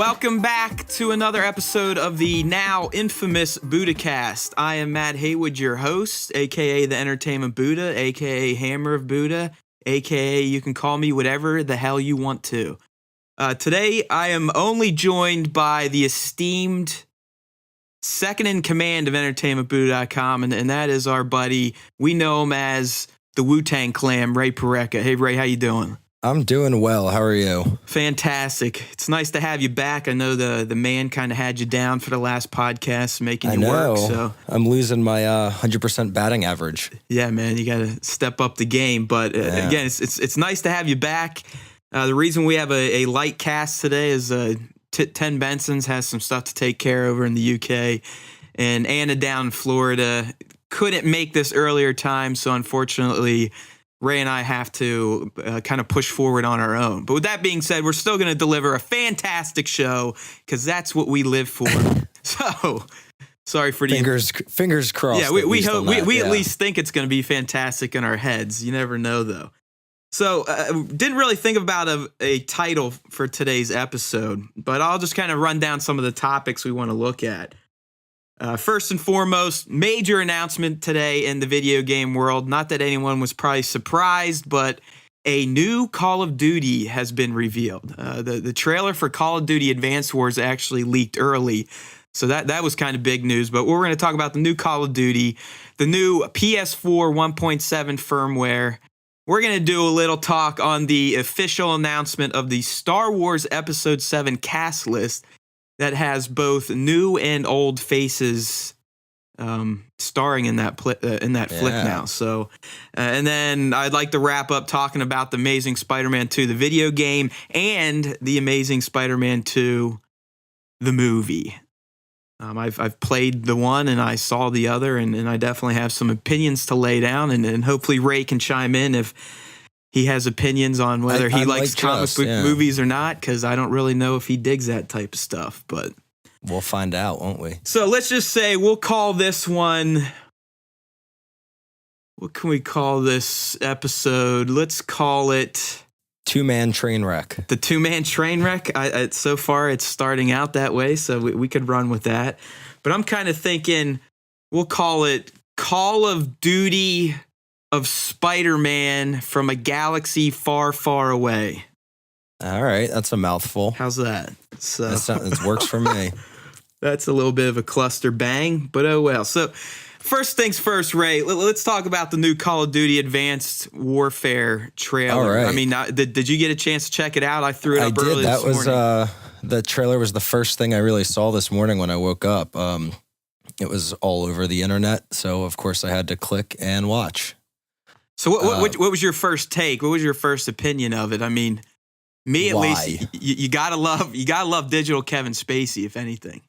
welcome back to another episode of the now infamous Buddhacast. I am Matt Haywood, your host, aka the Entertainment Buddha, aka Hammer of Buddha, aka you can call me whatever the hell you want to. Today, I am only joined by the esteemed second in command of EntertainmentBuddha.com, and that is our buddy. We know him as the Wu-Tang Clan, Ray Pareca. Hey, Ray, how you doing? I'm doing well. How are you? Fantastic. It's nice to have you back. I know the man kind of had you down for the last podcast, making you work. So I'm losing my 100% batting average. Yeah, man, you got to step up the game. But again, it's nice to have you back. The reason we have a light cast today is Ten Benson's has some stuff to take care over in the UK, and Anna down in Florida couldn't make this earlier time, so unfortunately Ray and I have to kind of push forward on our own. But with that being said, we're still going to deliver a fantastic show because that's what we live for. So, sorry for the fingers crossed. Yeah, we hope we at least think it's going to be fantastic in our heads. You never know, though. So, didn't really think about a title for today's episode, but I'll just kind of run down some of the topics we want to look at. First and foremost, major announcement today in the video game world. Not that anyone was probably surprised, but a new Call of Duty has been revealed. The trailer for Call of Duty Advanced Wars actually leaked early, so that was kind of big news. But we're going to talk about the new Call of Duty, the new PS4 1.7 firmware. We're going to do a little talk on the official announcement of the Star Wars Episode VII cast list that has both new and old faces starring in that flick now. So, and then I'd like to wrap up talking about the Amazing Spider-Man 2, the video game, and the Amazing Spider-Man 2, the movie. I've played the one and I saw the other, and I definitely have some opinions to lay down, and hopefully Ray can chime in if he has opinions on whether he likes comic book movies or not, because I don't really know if he digs that type of stuff, but we'll find out, won't we? So let's just say we'll call this one, what can we call this episode? Let's call it Two-Man Train Wreck. The Two-Man Train Wreck. So far, it's starting out that way, so we could run with that. But I'm kind of thinking we'll call it Call of Duty of Spider-Man from a galaxy far, far away. All right, that's a mouthful. How's that? So it works for me. That's a little bit of a cluster bang, but oh well. So first things first, Ray, let's talk about the new Call of Duty Advanced Warfare trailer. All right. I mean, did you get a chance to check it out? I threw it up early this morning. The trailer was the first thing I really saw this morning when I woke up. It was all over the internet, so of course I had to click and watch. So what was your first take? What was your first opinion of it? I mean, me at least, you gotta love digital Kevin Spacey, if anything.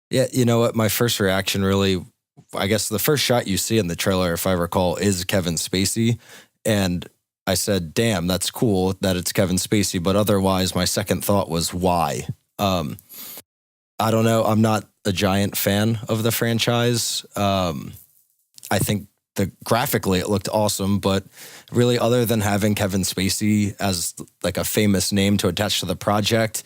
Yeah, you know what? My first reaction really, I guess the first shot you see in the trailer, if I recall, is Kevin Spacey. And I said, damn, that's cool that it's Kevin Spacey. But otherwise, my second thought was, why? I don't know. I'm not a giant fan of the franchise. I think graphically it looked awesome, but really other than having Kevin Spacey as like a famous name to attach to the project,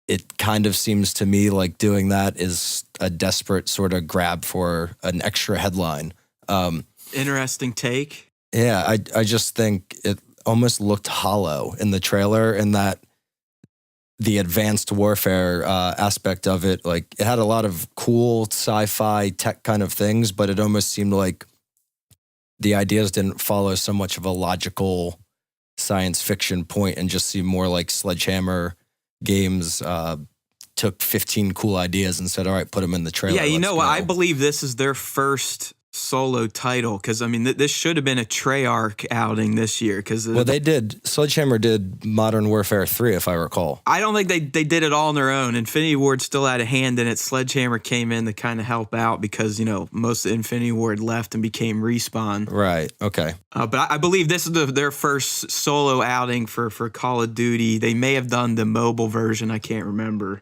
it kind of seems to me like doing that is a desperate sort of grab for an extra headline. Interesting take. Yeah, I just think it almost looked hollow in the trailer, and that the advanced warfare aspect of it, like it had a lot of cool sci-fi tech kind of things, but it almost seemed like the ideas didn't follow so much of a logical science fiction point and just seemed more like Sledgehammer Games took 15 cool ideas and said, all right, put them in the trailer. Yeah, you know what? I believe this is their first solo title, because I mean this should have been a Treyarch outing this year, because Sledgehammer did Modern Warfare 3, if I recall. I don't think they did it all on their own. Infinity Ward still had a hand in it. Sledgehammer came in to kind of help out because most of Infinity Ward left and became Respawn. Right. Okay. But I believe this is their first solo outing for Call of Duty. They may have done the mobile version. I can't remember.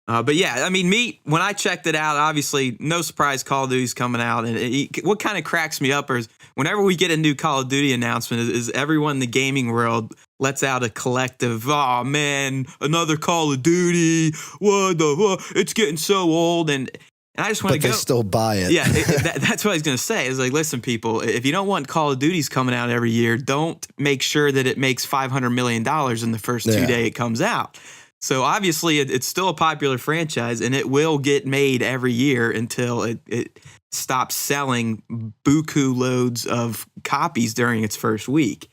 But yeah, I mean, when I checked it out, obviously, no surprise Call of Duty's coming out. And what kind of cracks me up is whenever we get a new Call of Duty announcement, is everyone in the gaming world lets out a collective, oh man, another Call of Duty. It's getting so old. And I just want to go. But they still buy it. Yeah, that's what I was going to say. Is like, listen, people, if you don't want Call of Duties coming out every year, don't make sure that it makes $500 million in the first 2 days it comes out. So obviously, it's still a popular franchise, and it will get made every year until it stops selling buku loads of copies during its first week.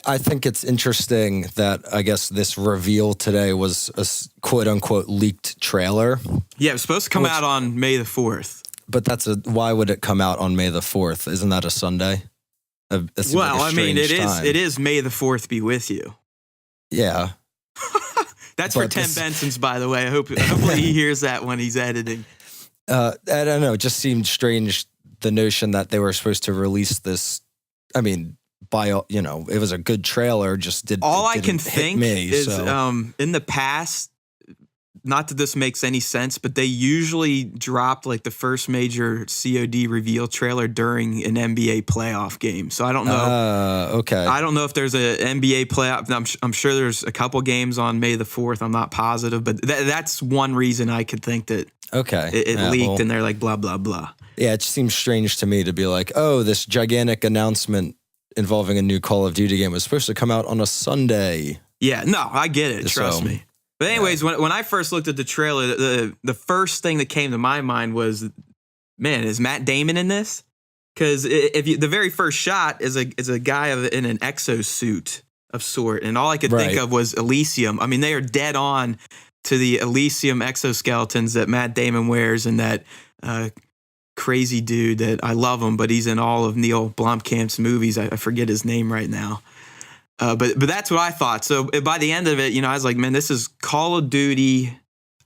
I think it's interesting that I guess this reveal today was a quote unquote leaked trailer. Yeah, it was supposed to come out on May the 4th. But why would it come out on May the 4th? Isn't that a Sunday? It is May the 4th be with you. Yeah. That's for Tim Benson's, by the way. Hopefully he hears that when he's editing. I don't know. It just seemed strange, the notion that they were supposed to release this. I mean, it was a good trailer. All I can think is in the past, not that this makes any sense, but they usually dropped like the first major COD reveal trailer during an NBA playoff game. So I don't know. Okay. I don't know if there's an NBA playoff. I'm sure there's a couple games on May the 4th. I'm not positive, but that's one reason I could think that it leaked and they're like, blah, blah, blah. Yeah, it just seems strange to me to be like, oh, this gigantic announcement involving a new Call of Duty game was supposed to come out on a Sunday. Yeah, no, I get it. Trust me. But anyways, when I first looked at the trailer, the first thing that came to my mind was, man, is Matt Damon in this? Because the very first shot is a guy in an exosuit of sort, and all I could think of was Elysium. I mean, they are dead on to the Elysium exoskeletons that Matt Damon wears, and that crazy dude that I love him, but he's in all of Neil Blomkamp's movies. I forget his name right now. But that's what I thought. So by the end of it, I was like, man, this is Call of Duty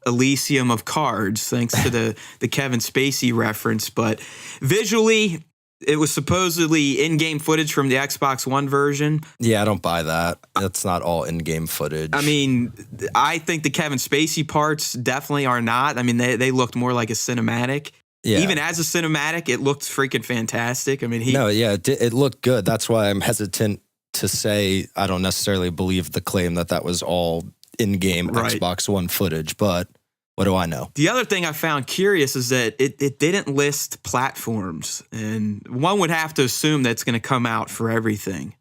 Elysium of cards, thanks to the Kevin Spacey reference. But visually, it was supposedly in-game footage from the Xbox One version. Yeah, I don't buy that. That's not all in-game footage. I mean, I think the Kevin Spacey parts definitely are not. I mean, they looked more like a cinematic. Yeah. Even as a cinematic, it looked freaking fantastic. I mean, it looked good. That's why I'm hesitant to say I don't necessarily believe the claim that was all in-game Xbox One footage, but what do I know? The other thing I found curious is that it didn't list platforms, and one would have to assume that's going to come out for everything.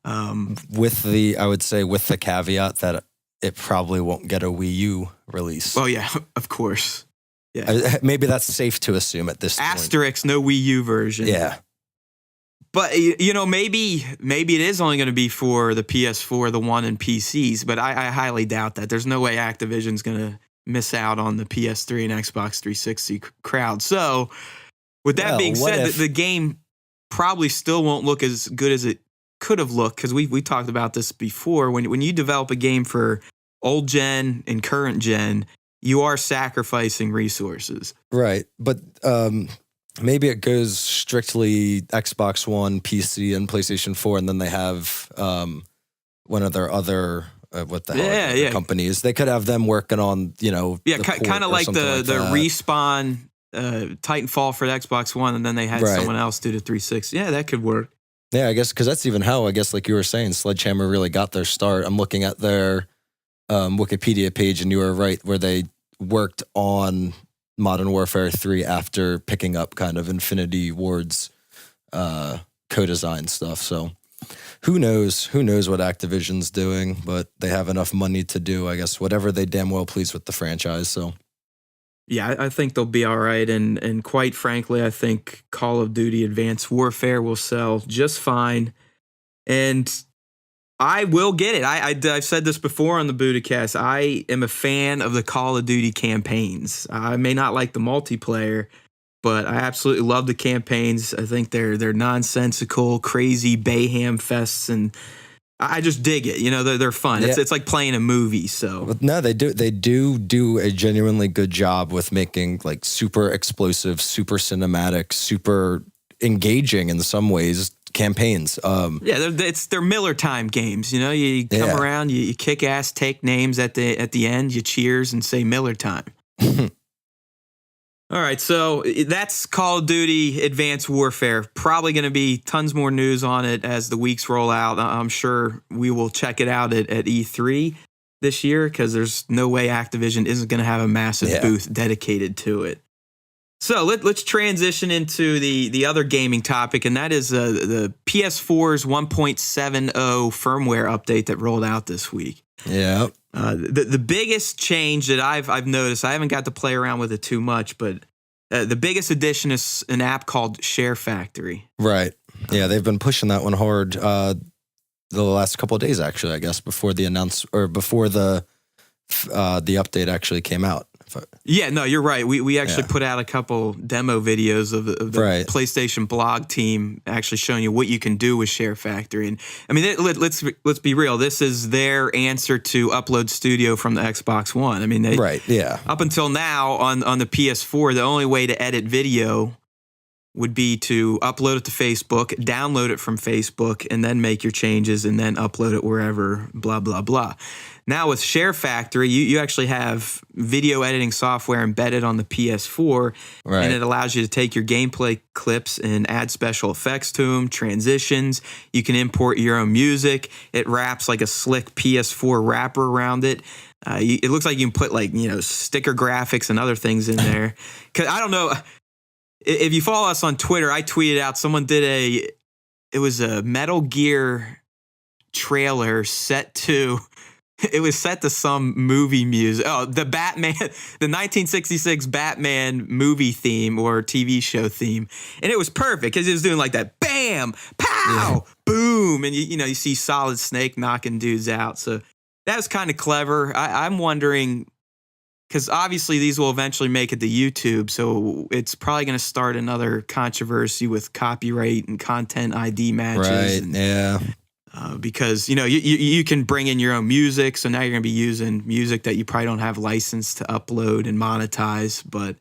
With the caveat that it probably won't get a Wii U release. Oh yeah, of course. Yeah, maybe that's safe to assume at this point. Asterisk, no Wii U version. Yeah. But, maybe it is only going to be for the PS4, the One, and PCs, but I highly doubt that. There's no way Activision's going to miss out on the PS3 and Xbox 360 crowd. So, with that being said, the game probably still won't look as good as it could have looked, because we talked about this before. When you develop a game for old gen and current gen, you are sacrificing resources. Right, but maybe it goes strictly Xbox One, PC, and PlayStation 4, and then they have one of their other companies. They could have them working on, kind of like the Respawn Titanfall for the Xbox One, and then they had someone else do the 360. Yeah, that could work. Yeah, I guess, because that's even how, I guess, like you were saying, Sledgehammer really got their start. I'm looking at their Wikipedia page, and you were right, where they worked on Modern Warfare 3 after picking up kind of Infinity Ward's co-design stuff. So who knows what Activision's doing, but they have enough money to do, I guess, whatever they damn well please with the franchise. So yeah, I think they'll be all right. And quite frankly, I think Call of Duty Advanced Warfare will sell just fine. And I will get it. I've said this before on the Budacast. I am a fan of the Call of Duty campaigns. I may not like the multiplayer, but I absolutely love the campaigns. I think they're nonsensical, crazy Bayham fests, and I just dig it. They're fun. Yeah. It's like playing a movie. So but no, they do a genuinely good job with making like super explosive, super cinematic, super engaging in some ways campaigns. They're Miller time games. You come around, you kick ass, take names at the end, you cheers and say Miller time. All right, so that's Call of Duty Advanced Warfare. Probably going to be tons more news on it as the weeks roll out. I'm sure we will check it out at E3 this year because there's no way Activision isn't going to have a massive booth dedicated to it. So let's transition into the other gaming topic, and that is the PS4's 1.70 firmware update that rolled out this week. Yeah. The biggest change that I've noticed, I haven't got to play around with it too much, but the biggest addition is an app called Share Factory. Right. Yeah, they've been pushing that one hard the last couple of days, actually, I guess, before the update actually came out. Yeah, no, you're right. We actually put out a couple demo videos of the PlayStation blog team actually showing you what you can do with Share Factory. And I mean, let's be real. This is their answer to Upload Studio from the Xbox One. I mean, up until now on the PS4, the only way to edit video would be to upload it to Facebook, download it from Facebook, and then make your changes and then upload it wherever, blah, blah, blah. Now with Share Factory, you actually have video editing software embedded on the PS4, and it allows you to take your gameplay clips and add special effects to them, transitions. You can import your own music. It wraps like a slick PS4 wrapper around it. It looks like you can put sticker graphics and other things in there. 'Cause I don't know if you follow us on Twitter. I tweeted out someone did it was a Metal Gear trailer set to. It was set to some movie music. Oh, the 1966 Batman movie theme or TV show theme. And it was perfect because it was doing like that bam, pow, boom. And you see Solid Snake knocking dudes out. So that was kind of clever. I'm wondering, because obviously these will eventually make it to YouTube. So it's probably going to start another controversy with copyright and content ID matches. Right, because you can bring in your own music, so now you're going to be using music that you probably don't have license to upload and monetize. But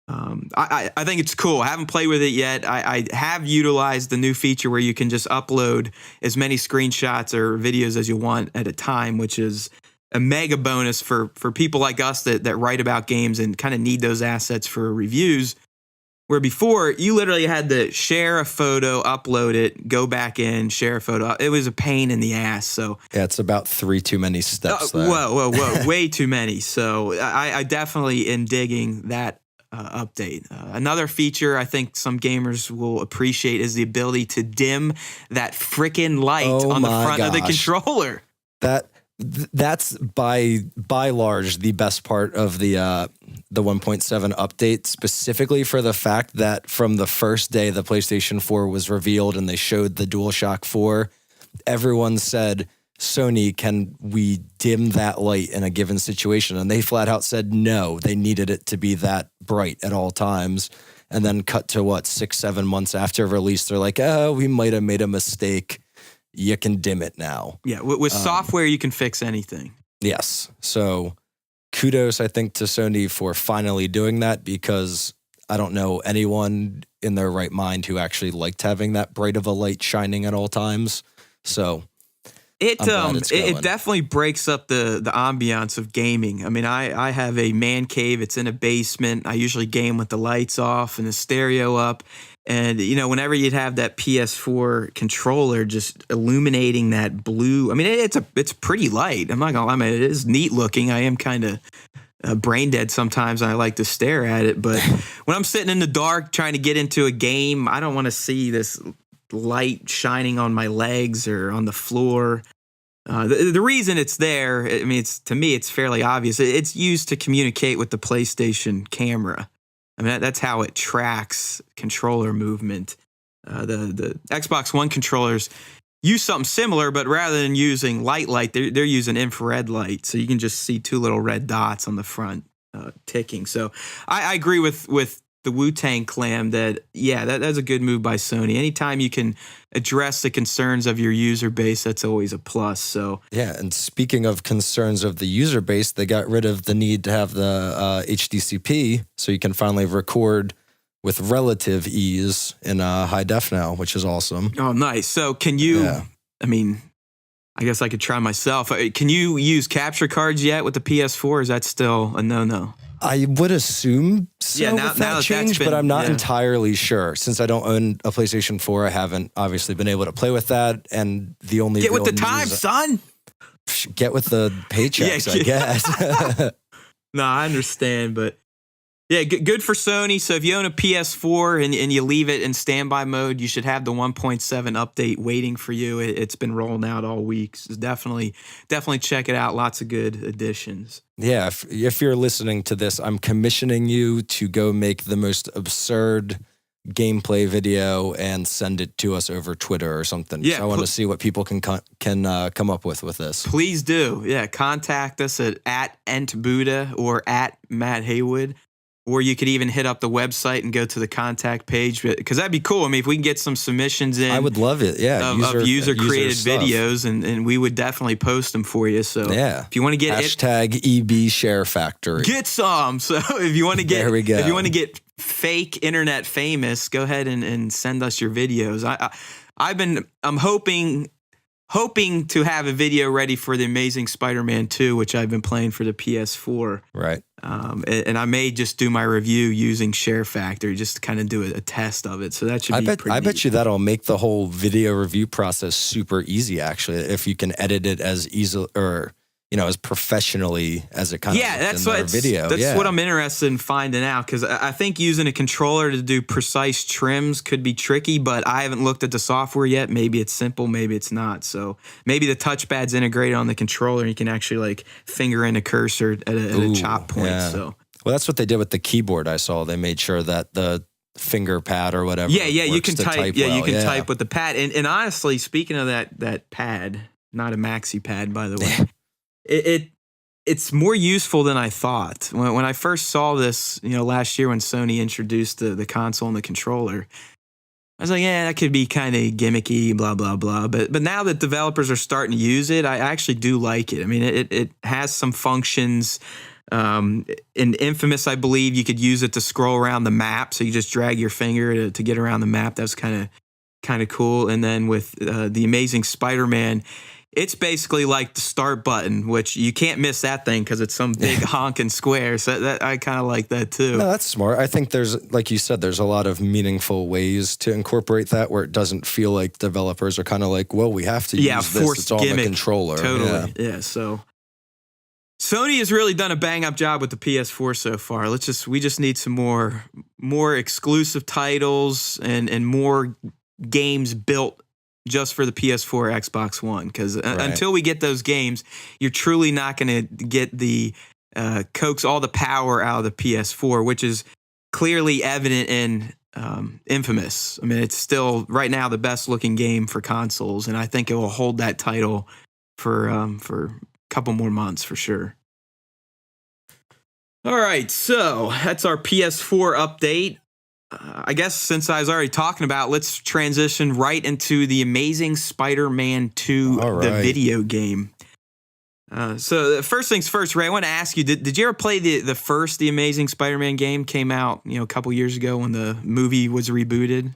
I think it's cool. I haven't played with it yet. I have utilized the new feature where you can just upload as many screenshots or videos as you want at a time, which is a mega bonus for people like us that write about games and kind of need those assets for reviews. Where before, you literally had to share a photo, upload it, go back in, share a photo. It was a pain in the ass. So yeah, it's about 3 too many steps there. Whoa. Way too many. So I definitely am digging that update. Another feature I think some gamers will appreciate is the ability to dim that frickin' light on the front of the controller. That's by large the best part of the 1.7 update, specifically for the fact that from the first day the PlayStation 4 was revealed and they showed the DualShock 4, everyone said, Sony, can we dim that light in a given situation? And they flat out said no, they needed it to be that bright at all times. And then cut to 6-7 months after release, they're like, oh, we might have made a mistake. You can dim it now. Yeah, with software, you can fix anything. Yes. So kudos, I think, to Sony for finally doing that, because I don't know anyone in their right mind who actually liked having that bright of a light shining at all times. So it definitely breaks up the ambiance of gaming. I mean, I have a man cave. It's in a basement. I usually game with the lights off and the stereo up. And, whenever you'd have that PS4 controller just illuminating that blue, I mean, it's pretty light. I'm not going to lie, man, it is neat looking. I am kind of brain dead sometimes, and I like to stare at it. But when I'm sitting in the dark trying to get into a game, I don't want to see this light shining on my legs or on the floor. The reason it's there, I mean, to me, it's fairly obvious. It's used to communicate with the PlayStation camera. I mean, that's how it tracks controller movement. The Xbox One controllers use something similar, but rather than using light, they're using infrared light. So you can just see 2 little red dots on the front ticking. So I agree with the Wu-Tang Clan that's a good move by Sony. Anytime you can address the concerns of your user base, that's always a plus. So yeah, and speaking of concerns of the user base, they got rid of the need to have the HDCP, so you can finally record with relative ease in high def now, which is awesome. Oh, nice. So can you, I mean, I guess I could try myself. Can you use capture cards yet with the PS4? Or is that still a no-no? I would assume so Yeah, now with that that change, that's but I'm not been- yeah. entirely sure. Since I don't own a PlayStation 4, I haven't obviously been able to play with that. And the only Get with real the times, news- son. Get with the paychecks, I guess. No, I understand, but yeah, good for Sony. So if you own a PS4 and you leave it in standby mode, you should have the 1.7 update waiting for you. It's been rolling out all week. So definitely check it out. Lots of good additions. Yeah, if you're listening to this, I'm commissioning you to go make the most absurd gameplay video and send it to us over Twitter or something. Yeah, So I want to see what people can come up with this. Please do. Yeah, contact us at @entbuddha or @Matt Haywood. Or you could even hit up the website and go to the contact page, because that'd be cool. I mean, if we can get some submissions in, I would love it. Yeah, of user created stuff. videos, and we would definitely post them for you. So Yeah, if you want to get hashtag EB Share Factory, get some. So if you want to get, there we go. If you want to get fake internet famous, go ahead and send us your videos. I'm hoping to have a video ready for the Amazing Spider-Man 2, which I've been playing for the PS4. Right. And I may just do my review using Share Factory just to kind of do a test of it. So that should be pretty I bet neat. you that'll make the whole video review process super easy, actually, if you can edit it as easily or, as professionally as it kind of that's in their video. That's what I'm interested in finding out, because I think using a controller to do precise trims could be tricky, but I haven't looked at the software yet. Maybe it's simple, maybe it's not. So maybe the touchpad's integrated on the controller and you can actually like finger in a cursor at a chop point. Yeah. So well, that's what they did with the keyboard. I saw they made sure that the finger pad or whatever. you can type. Yeah, well. you can type with the pad. And honestly, speaking of that pad, not a maxi pad, by the way. It's more useful than I thought. When I first saw this, last year when Sony introduced the console and the controller, I was like, yeah, that could be kind of gimmicky, blah, blah, blah. But now that developers are starting to use it, I actually do like it. I mean, it has some functions. In Infamous, I believe you could use it to scroll around the map. So you just drag your finger to get around the map. That's kind of cool. And then with the Amazing Spider-Man, it's basically like the start button, which you can't miss that thing because it's some big honking square. So that I kind of like that too. No, that's smart. I think there's, like you said, there's a lot of meaningful ways to incorporate that where it doesn't feel like developers are kind of like, well, we have to use this. Forced It's all gimmick. the controller. Totally. Yeah. So Sony has really done a bang up job with the PS4 so far. We just need some more exclusive titles and more games built just for the PS4, Xbox One, because until we get those games, you're truly not going to get the coax all the power out of the PS4, which is clearly evident in Infamous. I mean, it's still right now the best looking game for consoles, and I think it will hold that title for a couple more months for sure. All right, so that's our PS4 update. I guess since I was already talking about, let's transition right into the Amazing Spider-Man 2, the video game. So the first things first, Ray, I want to ask you, did you ever play the Amazing Spider-Man game? Came out, a couple years ago when the movie was rebooted?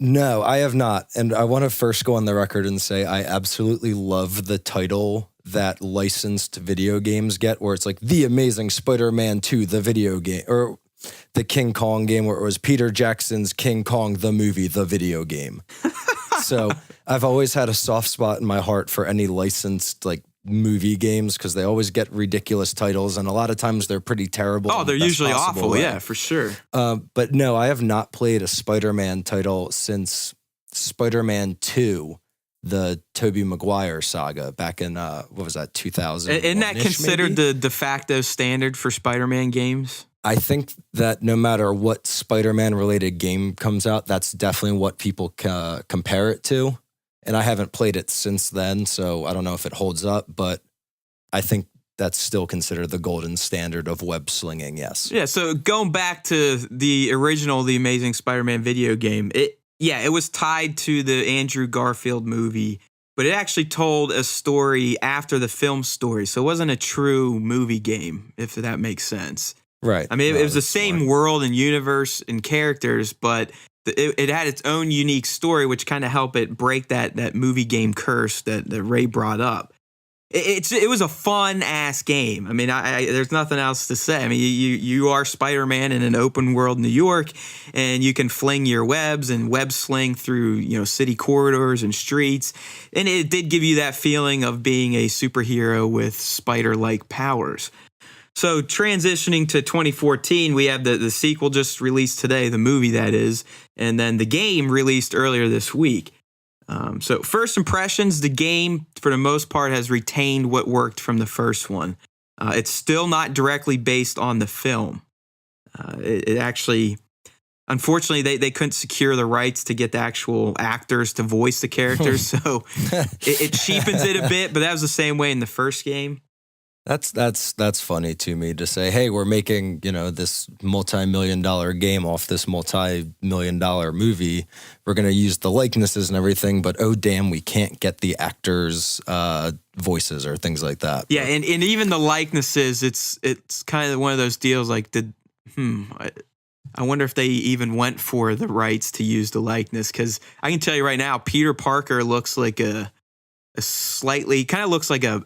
No, I have not. And I want to first go on the record and say I absolutely love the title that licensed video games get, where it's like The Amazing Spider-Man 2, the video game, or the King Kong game, where it was Peter Jackson's King Kong, the movie, the video game. So I've always had a soft spot in my heart for any licensed movie games because they always get ridiculous titles, and a lot of times they're pretty terrible. Oh, they're usually awful. Way. Yeah, for sure. But no, I have not played a Spider-Man title since Spider-Man 2, the Tobey Maguire saga back in, 2000? Isn't that considered the de facto standard for Spider-Man games? I think that no matter what Spider-Man related game comes out, that's definitely what people compare it to. And I haven't played it since then, so I don't know if it holds up, but I think that's still considered the golden standard of web slinging, yes. Yeah, so going back to the original The Amazing Spider-Man video game, it was tied to the Andrew Garfield movie, but it actually told a story after the film story, so it wasn't a true movie game, if that makes sense. Right. I mean, it was the same world and universe and characters, but it had its own unique story, which kind of helped it break that movie game curse that Ray brought up. It was a fun ass game. I mean, there's nothing else to say. I mean, you are Spider-Man in an open world New York, and you can fling your webs and web sling through city corridors and streets, and it did give you that feeling of being a superhero with spider-like powers. So transitioning to 2014, we have the sequel just released today, the movie that is, and then the game released earlier this week. So first impressions, the game, for the most part, has retained what worked from the first one. It's still not directly based on the film. It actually, unfortunately, they couldn't secure the rights to get the actual actors to voice the characters, so it cheapens it a bit, but that was the same way in the first game. That's funny to me to say, hey, we're making, this multi-million-dollar game off this multi-million-dollar movie. We're going to use the likenesses and everything, but oh, damn, we can't get the actors' voices or things like that. Yeah, and even the likenesses, it's kind of one of those deals like, I wonder if they even went for the rights to use the likeness, because I can tell you right now, Peter Parker looks like a slightly, kind of looks like a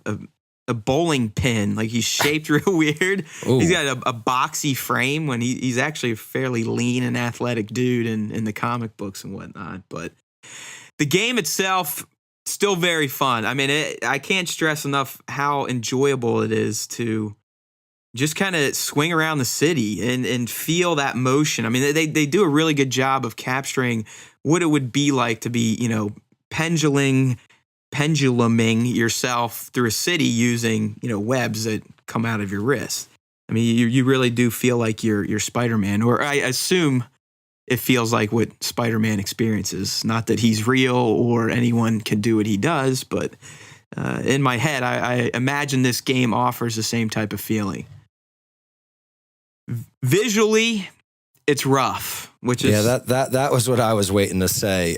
bowling pin. Like, he's shaped real weird. Ooh. He's got a boxy frame when he's actually a fairly lean and athletic dude in the comic books and whatnot. But the game itself, still very fun. I mean, I can't stress enough how enjoyable it is to just kind of swing around the city and feel that motion. I mean, they do a really good job of capturing what it would be like to be, penduluming yourself through a city using, webs that come out of your wrist. I mean, you really do feel like you're Spider-Man, or I assume it feels like what Spider-Man experiences. Not that he's real or anyone can do what he does, but in my head, I imagine this game offers the same type of feeling. Visually, it's rough, which is that was what I was waiting to say.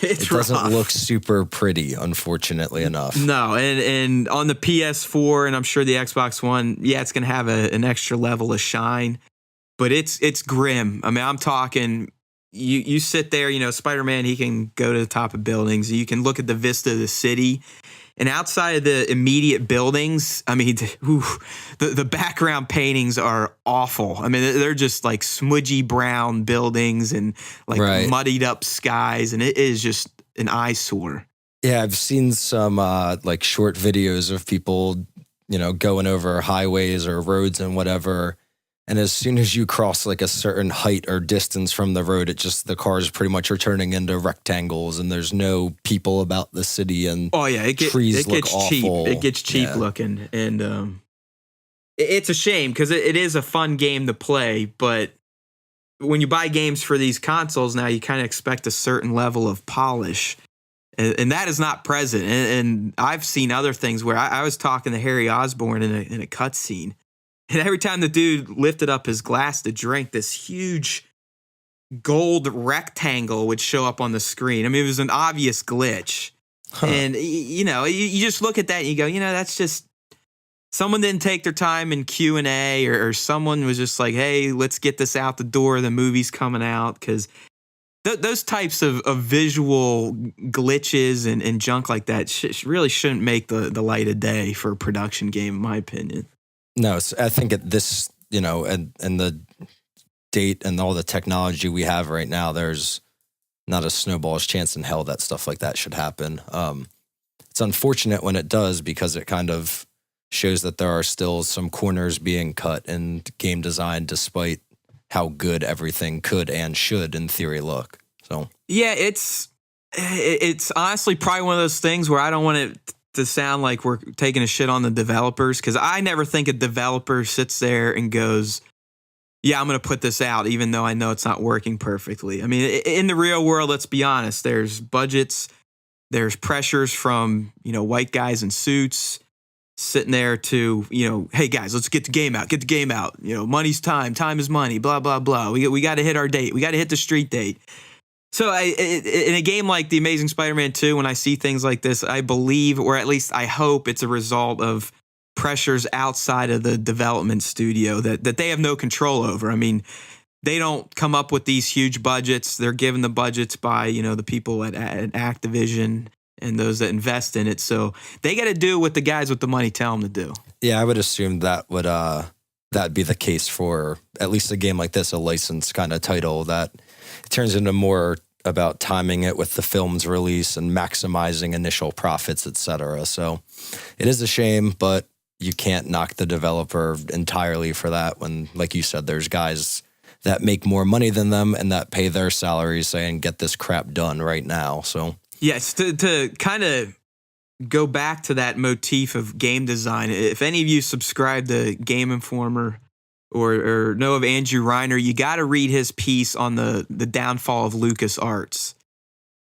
It doesn't look super pretty, unfortunately enough. No, and on the PS4 and I'm sure the Xbox One, it's going to have an extra level of shine, but it's grim. I mean, I'm talking. You sit there, Spider-Man, he can go to the top of buildings. You can look at the vista of the city. And outside of the immediate buildings, I mean, the background paintings are awful. I mean, they're just like smudgy brown buildings and like muddied up skies, and it is just an eyesore. Yeah, I've seen some like short videos of people, going over highways or roads and whatever. And as soon as you cross like a certain height or distance from the road, the cars pretty much are turning into rectangles, and there's no people about the city, and trees look awful. It gets cheap looking, and it's a shame because it is a fun game to play. But when you buy games for these consoles now, you kind of expect a certain level of polish, and that is not present. And I've seen other things where I was talking to Harry Osborn in a cutscene. And every time the dude lifted up his glass to drink, this huge gold rectangle would show up on the screen. I mean, it was an obvious glitch. Huh. And, you just look at that and you go, that's just, someone didn't take their time in Q&A or someone was just like, hey, let's get this out the door. The movie's coming out. Because those types of visual glitches and junk like that really shouldn't make the light of day for a production game, in my opinion. No, I think at this, and the date and all the technology we have right now, there's not a snowball's chance in hell that stuff like that should happen. It's unfortunate when it does, because it kind of shows that there are still some corners being cut in game design, despite how good everything could and should in theory look. So yeah, it's honestly probably one of those things where I don't want it to sound like we're taking a shit on the developers, because I never think a developer sits there and goes, yeah, I'm going to put this out even though I know it's not working perfectly. I mean, in the real world, let's be honest, there's budgets, there's pressures from, white guys in suits sitting there to, hey guys, let's get the game out, money's time is money, blah, blah, blah. We got to hit our date. We got to hit the street date. So in a game like The Amazing Spider-Man 2, when I see things like this, I believe, or at least I hope, it's a result of pressures outside of the development studio that they have no control over. I mean, they don't come up with these huge budgets. They're given the budgets by, the people at Activision. and those that invest in it. So they got to do what the guys with the money tell them to do. Yeah, I would assume that would that'd be the case for at least a game like this, a licensed kind of title that turns into more about timing it with the film's release and maximizing initial profits, etc. So it is a shame, but you can't knock the developer entirely for that when, like you said, there's guys that make more money than them and that pay their salaries saying, get this crap done right now. So yes, to kind of go back to that motif of game design, if any of you subscribe to Game Informer or know of Andrew Reiner, you got to read his piece on the downfall of LucasArts.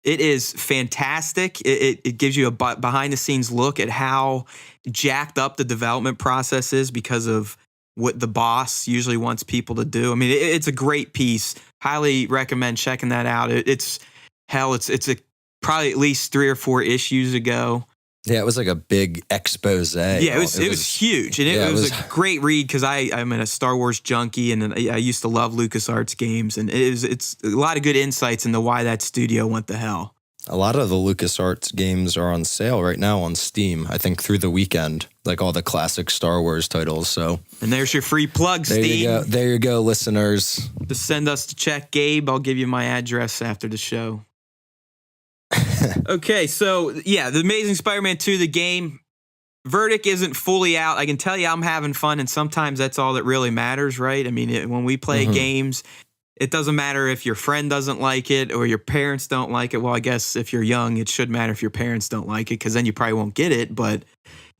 It is fantastic. It gives you a behind-the-scenes look at how jacked up the development process is because of what the boss usually wants people to do. I mean, it's a great piece. Highly recommend checking that out. It's probably at least 3 or 4 issues ago. Yeah, it was like a big expose. Yeah, it was huge. And it was a great read because I'm a Star Wars junkie and I used to love LucasArts games. And it's a lot of good insights into why that studio went to hell. A lot of the LucasArts games are on sale right now on Steam, I think through the weekend, like all the classic Star Wars titles. So, and there's your free plug, Steam. There you go, listeners. To send us to check Gabe, I'll give you my address after the show. Okay, so yeah, The Amazing Spider-Man 2, the game, verdict isn't fully out. I can tell you I'm having fun, and sometimes that's all that really matters, right? I mean, when we play games, it doesn't matter if your friend doesn't like it or your parents don't like it. Well, I guess if you're young, it should matter if your parents don't like it because then you probably won't get it. But,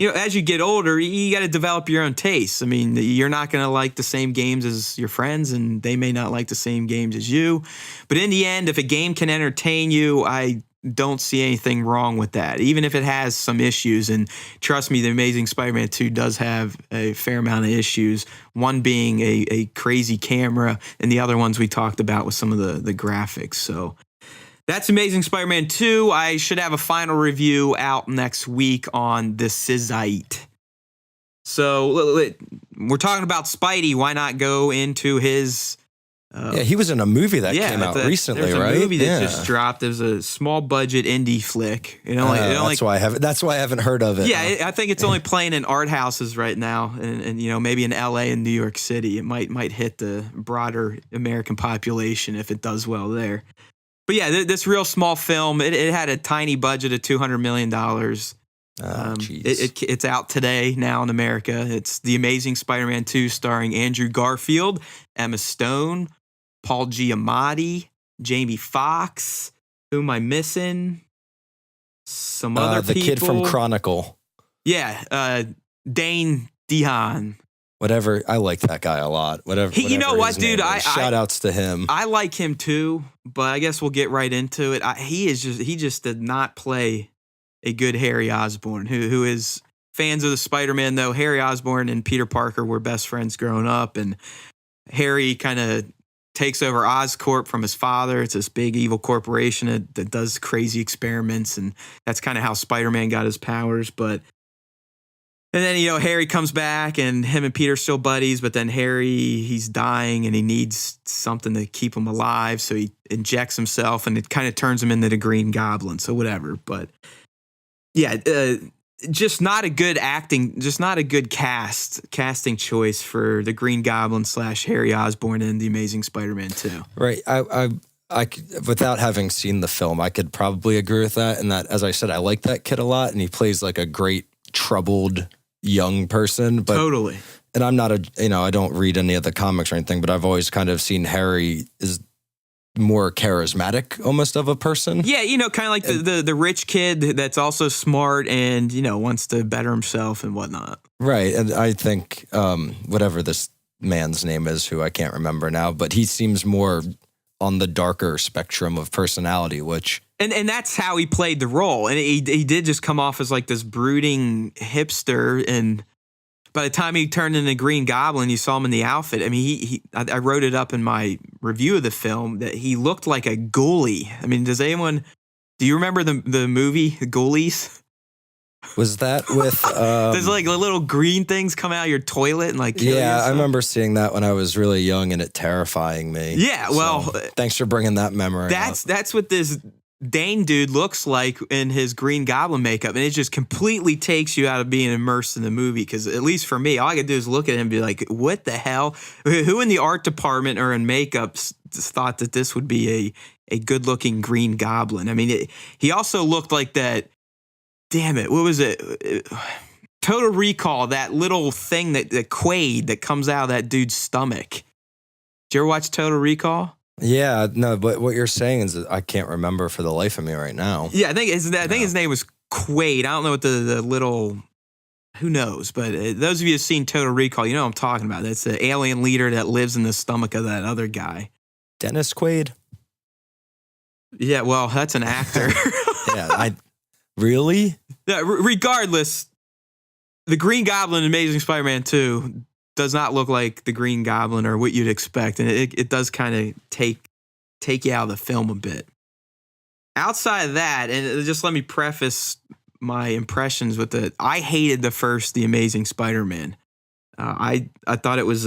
as you get older, you got to develop your own tastes. I mean, you're not going to like the same games as your friends, and they may not like the same games as you. But in the end, if a game can entertain you, I don't see anything wrong with that, even if it has some issues. And trust me, The Amazing Spider-Man 2 does have a fair amount of issues, one being a crazy camera, and the other ones we talked about with some of the graphics. So that's Amazing Spider-Man 2. I should have a final review out next week on The Sizite. So we're talking about Spidey. Why not go into his... yeah, he was in a movie that came out recently, right? There's a movie that just dropped. It was a small budget indie flick. That's why I haven't heard of it. Yeah, I think it's only playing in art houses right now, and maybe in LA and New York City. It might hit the broader American population if it does well there. But yeah, this real small film, it had a tiny budget of $200 million. It's out today now in America. It's The Amazing Spider-Man 2 starring Andrew Garfield, Emma Stone, Paul Giamatti, Jamie Foxx. Who am I missing? Some other people. The kid from Chronicle. Yeah, Dane DeHaan. Whatever. I like that guy a lot. Whatever. You know what, dude? Shout outs to him. I like him too, but I guess we'll get right into it. He just did not play a good Harry Osborn, who is fans of the Spider-Man, though. Harry Osborn and Peter Parker were best friends growing up, and Harry kind of takes over Oscorp from his father. It's this big evil corporation that does crazy experiments, and that's kind of how Spider-Man got his powers. And then, Harry comes back, and him and Peter are still buddies, but then Harry, he's dying, and he needs something to keep him alive, so he injects himself, and it kind of turns him into the Green Goblin, so whatever. But yeah, just not a good casting choice for the Green Goblin / Harry Osborn in The Amazing Spider-Man 2. Right. I without having seen the film, I could probably agree with that. And that, as I said, I like that kid a lot, and he plays like a great troubled young person. But, totally. And I'm not I don't read any of the comics or anything, but I've always kind of seen Harry is more charismatic almost of a person. Yeah, kind of like the rich kid that's also smart and, wants to better himself and whatnot. Right. And I think whatever this man's name is, who I can't remember now, but he seems more on the darker spectrum of personality, which... And that's how he played the role. And he did just come off as like this brooding hipster. And by the time he turned into Green Goblin, you saw him in the outfit. I mean, I wrote it up in my review of the film that he looked like a ghoulie. I mean, do you remember the movie, The Ghoulies? Was that with... There's like little green things come out of your toilet and like kill you. I remember seeing that when I was really young and it terrifying me. Yeah, well... So, thanks for bringing that memory up. That's what this Dane dude looks like in his Green Goblin makeup, and it just completely takes you out of being immersed in the movie. Because at least for me, all I could do is look at him and be like, "What the hell? Who in the art department or in makeup thought that this would be a good looking Green Goblin?" I mean, he also looked like that. Damn it, what was it? Total Recall, that little thing that Quaid that comes out of that dude's stomach. Did you ever watch Total Recall? Yeah, no, but what you're saying is that I can't remember for the life of me right now. Yeah, I think his name was Quaid. I don't know what the little, who knows, but those of you who've seen Total Recall, you know what I'm talking about. That's the alien leader that lives in the stomach of that other guy. Dennis Quaid? Yeah, well, that's an actor. Yeah, really? Yeah, regardless, the Green Goblin in Amazing Spider-Man 2 does not look like the Green Goblin or what you'd expect, and it does kind of take you out of the film a bit. Outside of that, and just let me preface my impressions with I hated the Amazing Spider-Man. I thought it was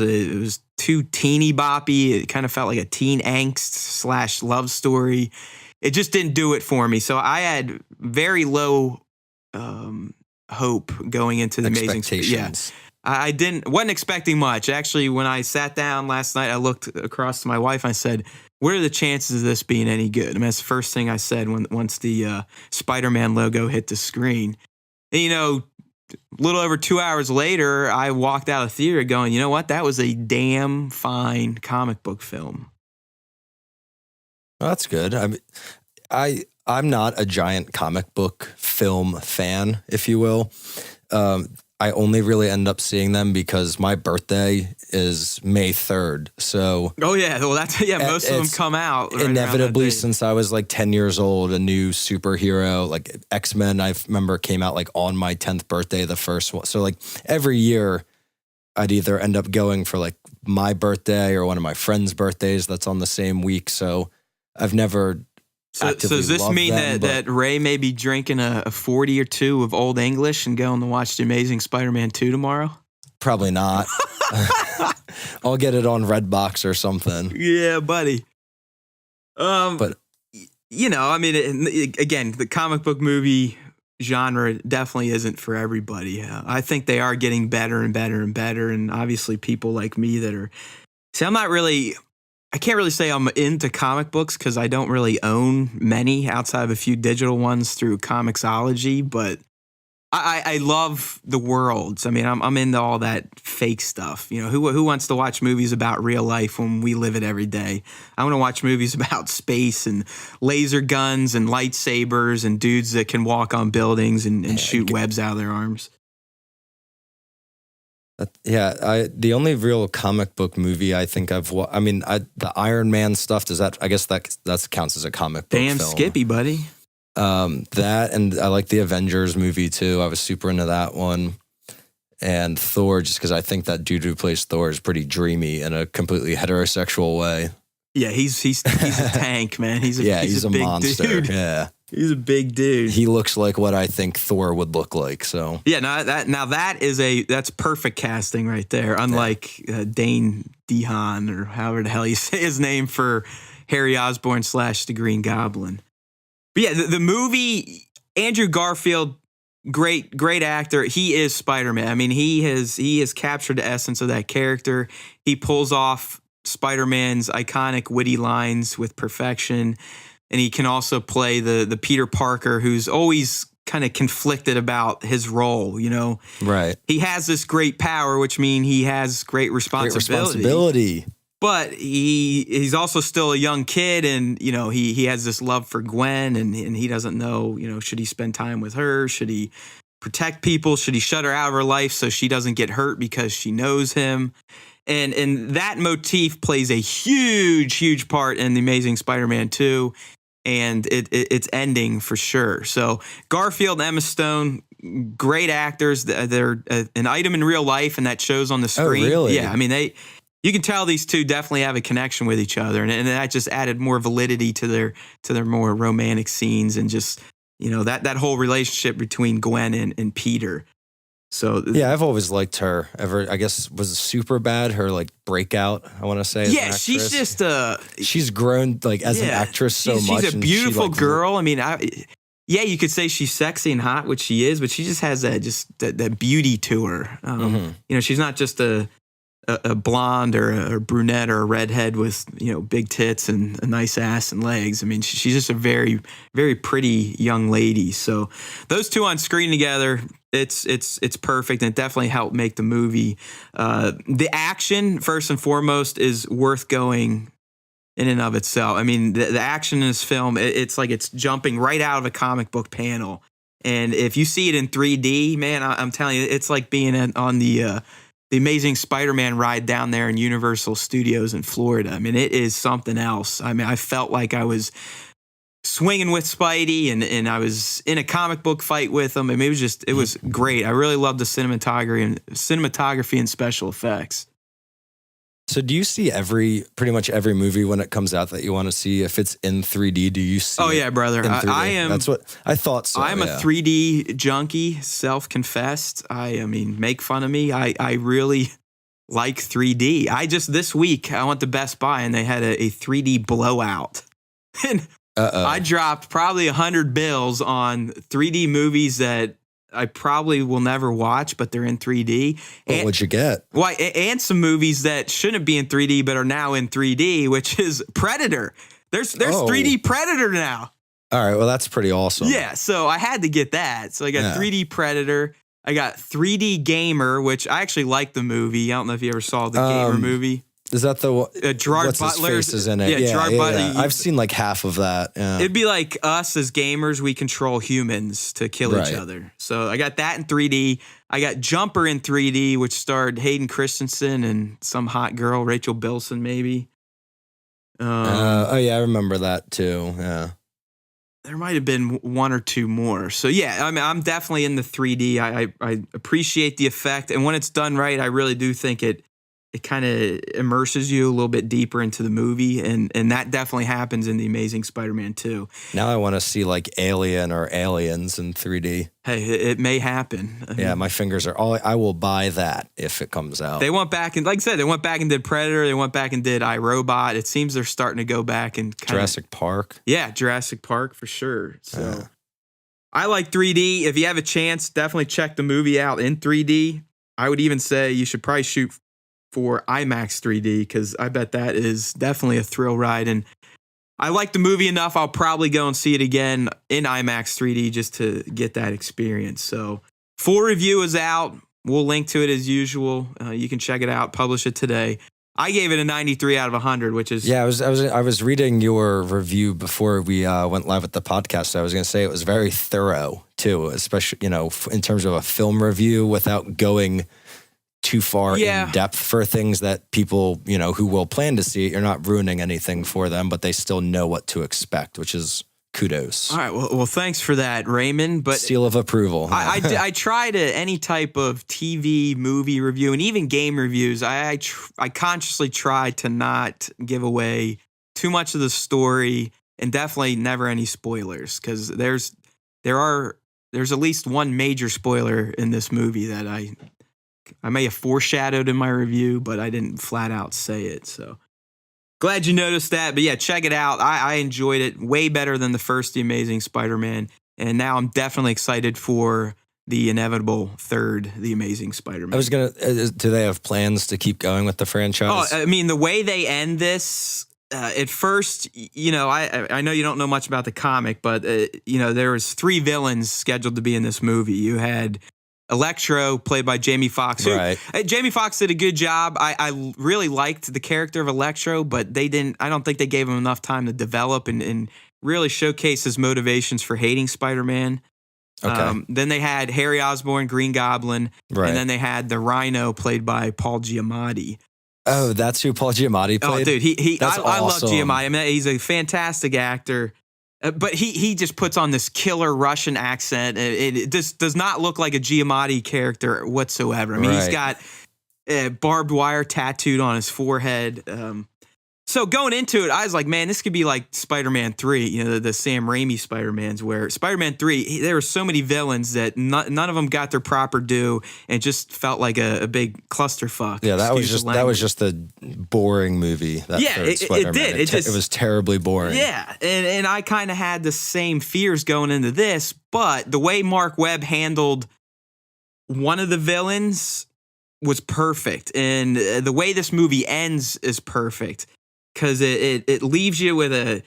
too teeny boppy. It kind of felt like a teen angst / love story. It just didn't do it for me. So I had very low hope going into the Amazing Spider-Man. Yeah. I wasn't expecting much. Actually, when I sat down last night, I looked across to my wife and I said, "What are the chances of this being any good?" I mean, that's the first thing I said once the Spider-Man logo hit the screen. And, a little over 2 hours later, I walked out of the theater going, you know what? That was a damn fine comic book film. Well, that's good. I'm not a giant comic book film fan, if you will. I only really end up seeing them because my birthday is May 3rd. So most of them come out right inevitably since I was like 10 years old. A new superhero like X-Men, I remember, came out like on my 10th birthday, the first one. So like every year I'd either end up going for like my birthday or one of my friends' birthdays that's on the same week. So I've never. So does this mean that Ray may be drinking a 40 or 2 of Old English and going to watch The Amazing Spider-Man 2 tomorrow? Probably not. I'll get it on Redbox or something. Yeah, buddy. But I mean, again, the comic book movie genre definitely isn't for everybody. I think they are getting better and better and better, and obviously people like me that are. See, I can't really say I'm into comic books because I don't really own many outside of a few digital ones through Comixology, but I love the worlds. I mean, I'm into all that fake stuff. Who wants to watch movies about real life when we live it every day? I want to watch movies about space and laser guns and lightsabers and dudes that can walk on buildings and shoot webs out of their arms. The only real comic book movie I think the Iron Man stuff, I guess that counts as a comic book film. Damn Skippy, buddy. That, and I like the Avengers movie too. I was super into that one. And Thor, just because I think that dude who plays Thor is pretty dreamy in a completely heterosexual way. Yeah, he's a tank, man. He's a big monster. Dude. Yeah. He's a big dude. He looks like what I think Thor would look like. So yeah, that's perfect casting right there. Unlike Dane DeHaan or however the hell you say his name for Harry Osborn / the Green Goblin. But yeah, the movie, Andrew Garfield, great actor. He is Spider-Man. I mean, he has captured the essence of that character. He pulls off Spider-Man's iconic witty lines with perfection. And he can also play the Peter Parker who's always kind of conflicted about his role, Right. He has this great power, which means he has great responsibility. But he's also still a young kid, and he has this love for Gwen, and he doesn't know, should he spend time with her? Should he protect people? Should he shut her out of her life so she doesn't get hurt because she knows him? And that motif plays a huge part in The Amazing Spider-Man 2. And it's ending for sure. So Garfield and Emma Stone, great actors. They're an item in real life, and that shows on the screen. Oh, really? Yeah, I mean, you can tell these two definitely have a connection with each other, and that just added more validity to their more romantic scenes and just that whole relationship between Gwen and Peter. So yeah, I've always liked her. I guess was super bad her like breakout. I want to say. Yeah, she's just she's grown like as an actress so much. She's a beautiful girl. I mean, yeah, you could say she's sexy and hot, which she is, but she just has that beauty to her. You know, she's not just a blonde or a brunette or a redhead with, you know, big tits and a nice ass and legs. I mean, she's just a very, very pretty young lady. So those two on screen together, it's perfect, and it definitely helped make the movie. The action, first and foremost, is worth going in and of itself. I mean, the action in this film, it's like it's jumping right out of a comic book panel. And if you see it in 3D, man, I'm telling you, it's like being on the Amazing Spider-Man ride down there in Universal Studios in Florida. I mean, it is something else. I mean, I felt like I was swinging with Spidey and I was in a comic book fight with him. I mean, it was great. I really loved the cinematography and special effects. So do you see pretty much every movie when it comes out that you want to see? If it's in 3D, do you see? Oh yeah, brother. I am. That's what I thought. So I'm a 3D junkie, self-confessed. I mean, make fun of me. I really like 3D. This week I went to Best Buy and they had a 3D blowout, and I dropped probably 100 bills on 3D movies that I probably will never watch, but they're in 3D. What would you get? Why? And some movies that shouldn't be in 3D but are now in 3D, which is Predator. There's 3D Predator now. All right, well that's pretty awesome. Yeah, so I had to get that. So I got 3D Predator. I got 3D Gamer, which I actually like the movie. I don't know if you ever saw the Gamer movie. Is that the Gerard Butler's face is in it? Yeah, Gerard Butler. Yeah. I've seen like half of that. Yeah. It'd be like us as gamers, we control humans to kill each other. So I got that in 3D. I got Jumper in 3D, which starred Hayden Christensen and some hot girl, Rachel Bilson, maybe. Oh yeah, I remember that too. Yeah. There might have been one or two more. So yeah, I mean, I'm definitely in the 3D. I appreciate the effect, and when it's done right, I really do think it kind of immerses you a little bit deeper into the movie, and that definitely happens in The Amazing Spider-Man 2. Now I want to see like Alien or Aliens in 3D. Hey, it may happen. I mean, my fingers are all. I will buy that if it comes out. They went back and, like I said, they went back and did Predator. They went back and did iRobot. It seems they're starting to go back and Jurassic Park. Yeah, Jurassic Park for sure. So I like 3D. If you have a chance, definitely check the movie out in 3D. I would even say you should probably shoot for IMAX 3D, because I bet that is definitely a thrill ride. And I like the movie enough, I'll probably go and see it again in IMAX 3D just to get that experience. So full review is out. We'll link to it as usual. You can check it out, publish it today. I gave it a 93 out of 100, which is... Yeah, I was reading your review before we went live with the podcast. I was going to say it was very thorough too, especially, you know, in terms of a film review without going too far in depth for things that people, you know, who will plan to see it. You're not ruining anything for them, but they still know what to expect, which is kudos. All right. Well, thanks for that, Raymond. But seal of approval. I try to any type of TV, movie review, and even game reviews. I consciously try to not give away too much of the story, and definitely never any spoilers, because there's at least one major spoiler in this movie that I may have foreshadowed in my review, but I didn't flat out say it. So glad you noticed that. But yeah, check it out. I enjoyed it way better than the first The Amazing Spider-Man. And now I'm definitely excited for the inevitable third The Amazing Spider-Man. I was going to, do they have plans to keep going with the franchise? Oh, I mean, the way they end this, at first, you know, I know you don't know much about the comic, but, you know, there was 3 villains scheduled to be in this movie. You had Electro, played by Jamie Foxx. Right. Jamie Foxx did a good job. I really liked the character of Electro, but I don't think they gave him enough time to develop and really showcase his motivations for hating Spider-Man. Okay. Then they had Harry Osborn, Green Goblin, and then they had the Rhino, played by Paul Giamatti. Oh, that's who Paul Giamatti played? Oh, dude, I awesome. love Giamatti. I mean, he's a fantastic actor. But he just puts on this killer Russian accent. It just does not look like a Giamatti character whatsoever. I mean, he's got barbed wire tattooed on his forehead. So going into it, I was like, man, this could be like Spider-Man 3, you know, the Sam Raimi Spider-Mans, where Spider-Man 3, there were so many villains that none of them got their proper due and just felt like a big clusterfuck. Yeah, that was just a boring movie. That it did. It was terribly boring. Yeah, and I kind of had the same fears going into this, but the way Mark Webb handled one of the villains was perfect, and the way this movie ends is perfect. Because it leaves you with a,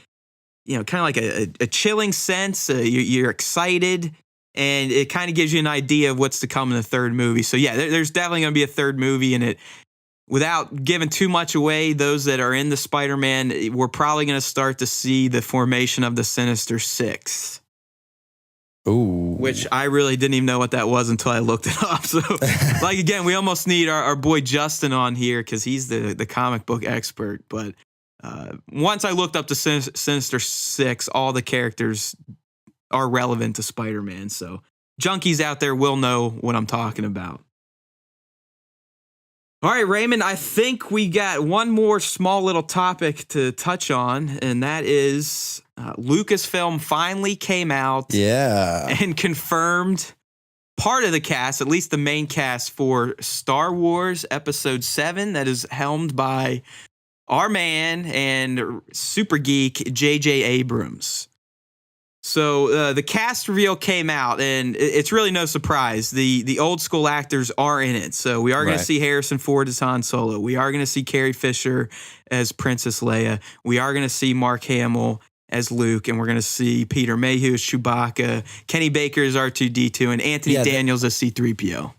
you know, kind of like a chilling sense. You're excited, and it kind of gives you an idea of what's to come in the third movie. So yeah, there's definitely going to be a third movie, and it, without giving too much away, those that are in the Spider-Man, we're probably going to start to see the formation of the Sinister Six. Ooh. Which I really didn't even know what that was until I looked it up. So, like, again, we almost need our boy Justin on here because he's the comic book expert, but. Once I looked up the Sinister Six, all the characters are relevant to Spider-Man. So junkies out there will know what I'm talking about. All right, Raymond, I think we got one more small little topic to touch on, and that is Lucasfilm finally came out and confirmed part of the cast, at least the main cast for Star Wars Episode VII, that is helmed by our man and super geek J.J. Abrams. So the cast reveal came out, and it's really no surprise. The old school actors are in it. So we are going to see Harrison Ford as Han Solo. We are going to see Carrie Fisher as Princess Leia. We are going to see Mark Hamill as Luke, and we're going to see Peter Mayhew as Chewbacca, Kenny Baker as R2-D2, and Anthony Daniels as C-3PO.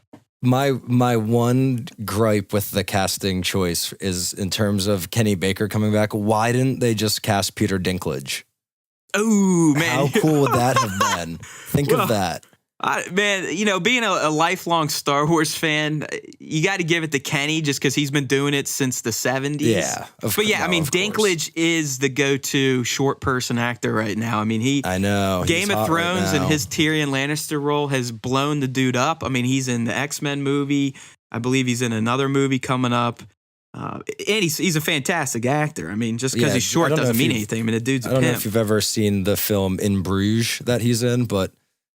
My one gripe with the casting choice is in terms of Kenny Baker coming back. Why didn't they just cast Peter Dinklage? Oh, man. How cool would that have been? Think of that. Man, you know, being a lifelong Star Wars fan, you got to give it to Kenny just because he's been doing it since the 70s. Yeah. I mean, Dinklage is the go-to short person actor right now. I mean, I know. Game of Thrones and his Tyrion Lannister role has blown the dude up. I mean, he's in the X-Men movie. I believe he's in another movie coming up. And he's a fantastic actor. I mean, just because he's short doesn't mean anything. I mean, the dude's a pimp. I don't know if you've ever seen the film In Bruges that he's in, but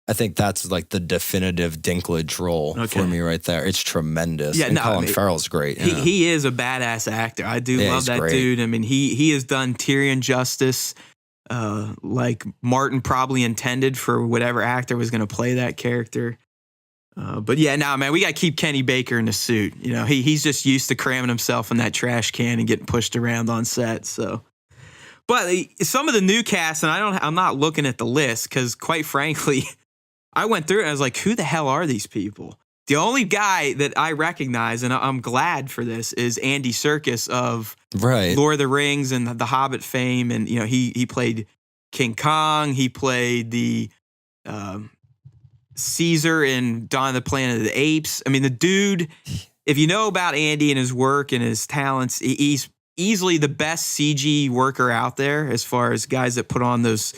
I think that's like the definitive Dinklage role for me right there. It's tremendous. Yeah, and Colin Farrell's great. Yeah. He is a badass actor. I do love that dude. I mean, he has done Tyrion justice like Martin probably intended for whatever actor was going to play that character. But yeah, man, we got to keep Kenny Baker in the suit. You know, he's just used to cramming himself in that trash can and getting pushed around on set. So, but some of the new cast, and I'm not looking at the list because, quite frankly, I went through it and I was like, who the hell are these people? The only guy that I recognize, and I'm glad for this, is Andy Serkis of Lord of the Rings and the Hobbit fame. And, you know, he played King Kong. He played the Caesar in Dawn of the Planet of the Apes. I mean, the dude, if you know about Andy and his work and his talents, he's easily the best CG worker out there as far as guys that put on those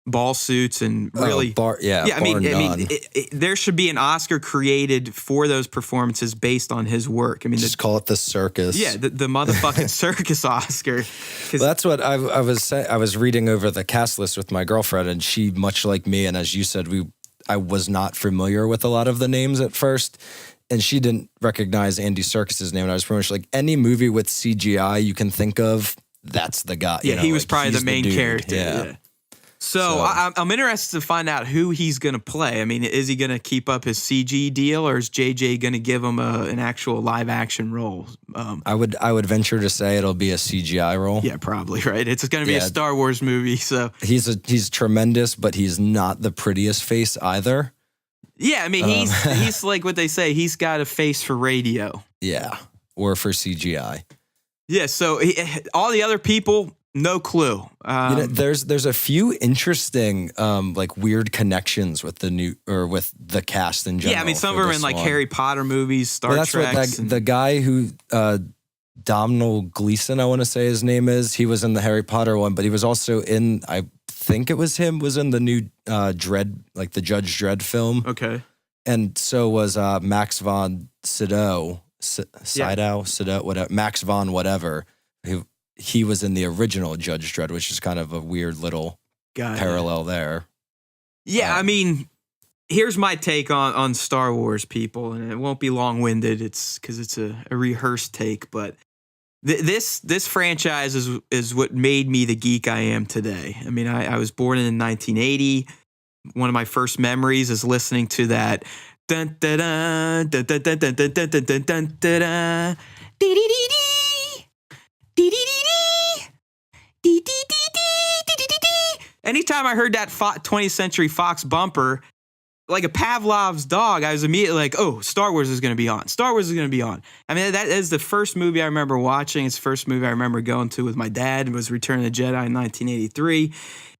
ball suits and really, I mean, there should be an Oscar created for those performances based on his work. I mean, just call it the circus. Yeah, the motherfucking circus Oscar. Well, that's what I was saying. I was reading over the cast list with my girlfriend, and she, much like me, and as you said, I was not familiar with a lot of the names at first, and she didn't recognize Andy Serkis's name. And I was pretty much like, any movie with CGI you can think of, that's the guy. Yeah, he was probably the main character. Yeah. So I'm interested to find out who he's going to play. I mean, is he going to keep up his CG deal, or is JJ going to give him an actual live action role? I would venture to say it'll be a CGI role. Yeah, probably, right? It's going to be a Star Wars movie. So he's tremendous, but he's not the prettiest face either. Yeah, I mean, he's like what they say. He's got a face for radio. Yeah, or for CGI. Yeah. So all the other people. No clue. There's a few interesting like weird connections with with the cast in general. Yeah, I mean some of them are in like Harry Potter movies, Star Trek. The guy who Domhnall Gleeson, I want to say his name is. He was in the Harry Potter one, but he was also in. I think it was him. Was in the new Dredd, like the Judge Dredd film. Okay. And so was Max von Sydow, whatever. Max von whatever. he was in the original Judge Dredd, which is kind of a weird little parallel there. Yeah, I mean, here's my take on Star Wars, people, and it won't be long-winded. It's because it's a rehearsed take, but this franchise is what made me the geek I am today. I mean, I was born in 1980. One of my first memories is listening to that dun dun dun dun dun dun dun dun dun dun dun dun dee dee dee dee dee dee dee dee. Anytime I heard that 20th Century Fox bumper, like a Pavlov's dog, I was immediately like, oh, Star Wars is going to be on. Star Wars is going to be on. I mean, that is the first movie I remember watching. It's the first movie I remember going to with my dad. It was Return of the Jedi in 1983.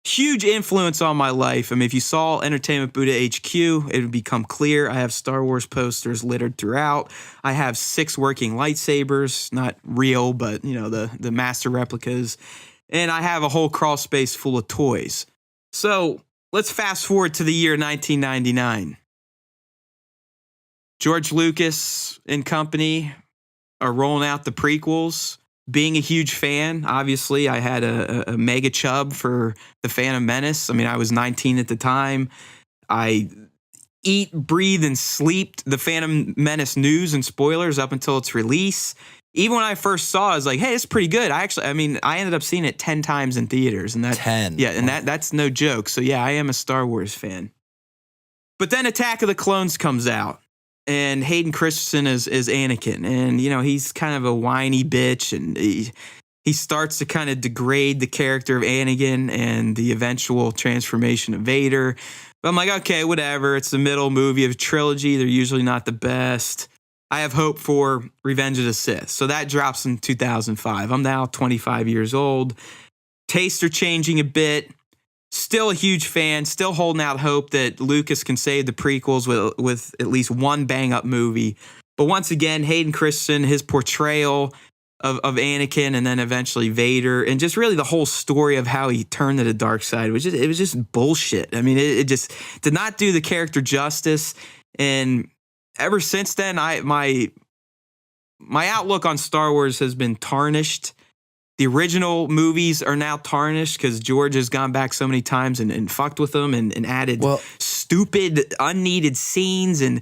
Huge influence on my life. I mean, if you saw Entertainment Buddha HQ, it would become clear. I have Star Wars posters littered throughout. I have 6 working lightsabers, not real, but, you know, the master replicas. And I have a whole crawl space full of toys. So let's fast forward to the year 1999. George Lucas and company are rolling out the prequels. Being a huge fan, obviously, I had a mega chub for The Phantom Menace. I mean, I was 19 at the time. I eat, breathe, and sleep The Phantom Menace news and spoilers up until its release. Even when I first saw it, I was like, hey, it's pretty good. I ended up seeing it 10 times in theaters. And 10? Yeah, and that's no joke. So yeah, I am a Star Wars fan. But then Attack of the Clones comes out. And Hayden Christensen is Anakin. And, you know, he's kind of a whiny bitch. And he starts to kind of degrade the character of Anakin and the eventual transformation of Vader. But I'm like, okay, whatever. It's the middle movie of a trilogy. They're usually not the best. I have hope for Revenge of the Sith. So that drops in 2005. I'm now 25 years old. Tastes are changing a bit. Still a huge fan, still holding out hope that Lucas can save the prequels with at least one bang-up movie. But once again, Hayden Christensen, his portrayal of Anakin and then eventually Vader, and just really the whole story of how he turned to the dark side, it was just bullshit. I mean, it just did not do the character justice. And ever since then, my outlook on Star Wars has been tarnished. The original movies are now tarnished because George has gone back so many times and fucked with them and added stupid, unneeded scenes. And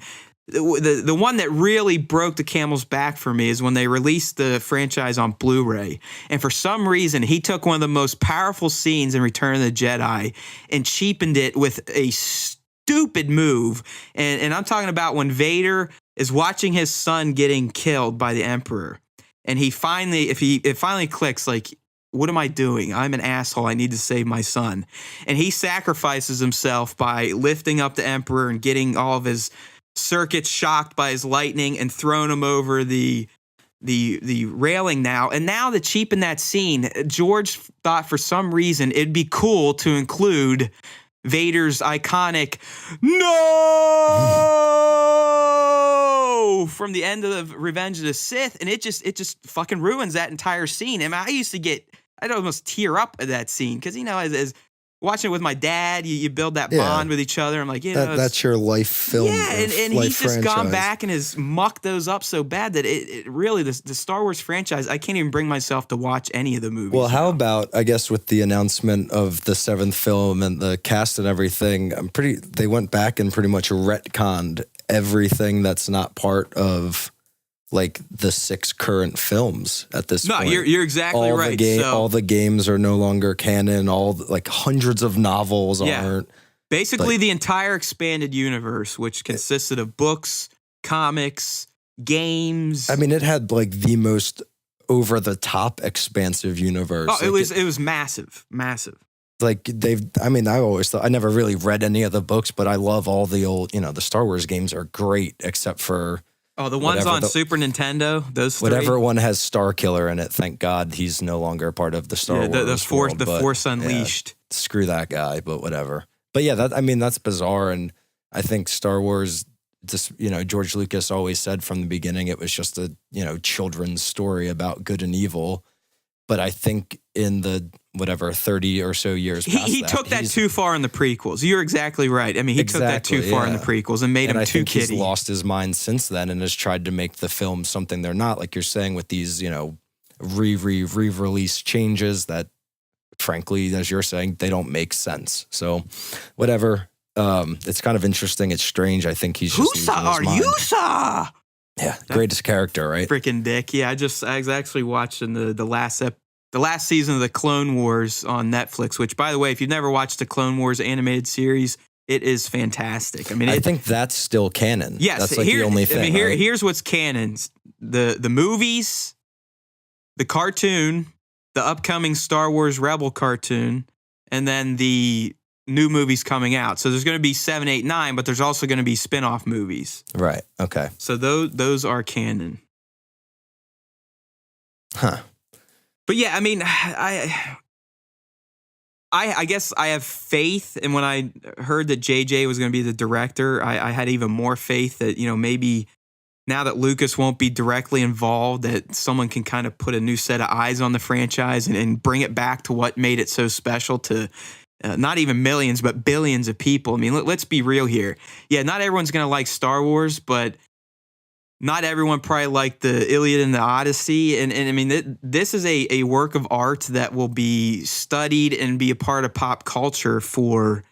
the one that really broke the camel's back for me is when they released the franchise on Blu-ray. And for some reason, he took one of the most powerful scenes in Return of the Jedi and cheapened it with a stupid move. And I'm talking about when Vader is watching his son getting killed by the Emperor. And it finally clicks, like, what am I doing? I'm an asshole. I need to save my son. And he sacrifices himself by lifting up the Emperor and getting all of his circuits shocked by his lightning and throwing him over the railing now. And now to cheapen that scene, George thought for some reason it'd be cool to include Vader's iconic "No" from the end of Revenge of the Sith, and it just fucking ruins that entire scene. And I'd almost tear up at that scene because, you know, as watching it with my dad, you build that bond with each other. I'm like, you know, that's your life film. Yeah, and he's just gone back and has mucked those up so bad that it really, the Star Wars franchise, I can't even bring myself to watch any of the movies. Well, how about, I guess, with the announcement of the 7th film and the cast and everything, they went back and pretty much retconned everything that's not part of, like, the 6 current films at this point. No, you're exactly right. All the games are no longer canon. Like hundreds of novels aren't. Basically, the entire expanded universe, which consisted of books, comics, games. I mean, it had like the most over the top expansive universe. Oh, it was massive. Like I always thought, I never really read any of the books, but I love all the old, the Star Wars games are great, except for. Oh, the ones on Super Nintendo, those 3? Whatever one has Star Killer in it, thank God he's no longer part of the Star Wars world. The Force Unleashed. Yeah, screw that guy, but whatever. But yeah, that's bizarre, and I think Star Wars, just, George Lucas always said from the beginning it was just a, children's story about good and evil. But I think in the 30 or so years past he took that too far in the prequels. You're exactly right. I mean, he took that too far in the prequels and made him too kiddie. He's lost his mind since then and has tried to make the film something they're not. Like you're saying with these, re-release changes that, frankly, as you're saying, they don't make sense. So whatever. It's kind of interesting. It's strange. I think he's just Whosa are you, sir? Yeah, greatest character, right? Freaking dick. Yeah, I was actually watching the last season of the Clone Wars on Netflix, which, by the way, if you've never watched the Clone Wars animated series, it is fantastic. I mean, I think that's still canon. Yes, that's like the only thing. I mean, here's what's canon: the movies, the cartoon, the upcoming Star Wars Rebel cartoon, and then the new movies coming out. So there's going to be 7, 8, 9, but there's also going to be spin-off movies. Right. Okay. So those are canon. Huh. But yeah, I mean, I guess I have faith, and when I heard that JJ was going to be the director, I had even more faith that, maybe now that Lucas won't be directly involved, that someone can kind of put a new set of eyes on the franchise and bring it back to what made it so special to not even millions, but billions of people. I mean, let's be real here. Yeah, not everyone's going to like Star Wars, but not everyone probably liked the Iliad and the Odyssey. And I mean, this is a work of art that will be studied and be a part of pop culture for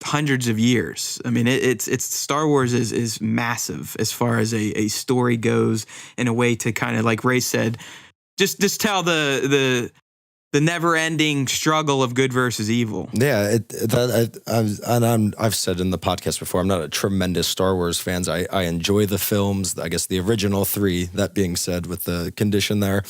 hundreds of years. I mean, it's Star Wars is massive as far as a story goes, in a way to kind of, like Ray said, just tell the never-ending struggle of good versus evil. Yeah, I've said in the podcast before, I'm not a tremendous Star Wars fan. I enjoy the films, I guess the original 3, that being said, with the condition there.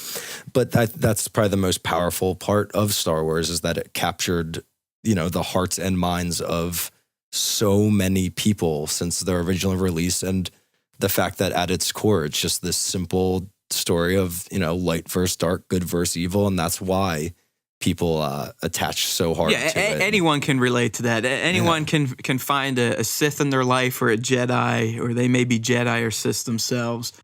But that's probably the most powerful part of Star Wars, is that it captured, the hearts and minds of so many people since their original release. And the fact that at its core, it's just this simple story of, light versus dark, good versus evil. And that's why people attach so hard to it. Anyone can relate to that. Anyone can find a Sith in their life, or a Jedi, or they may be Jedi or Sith themselves.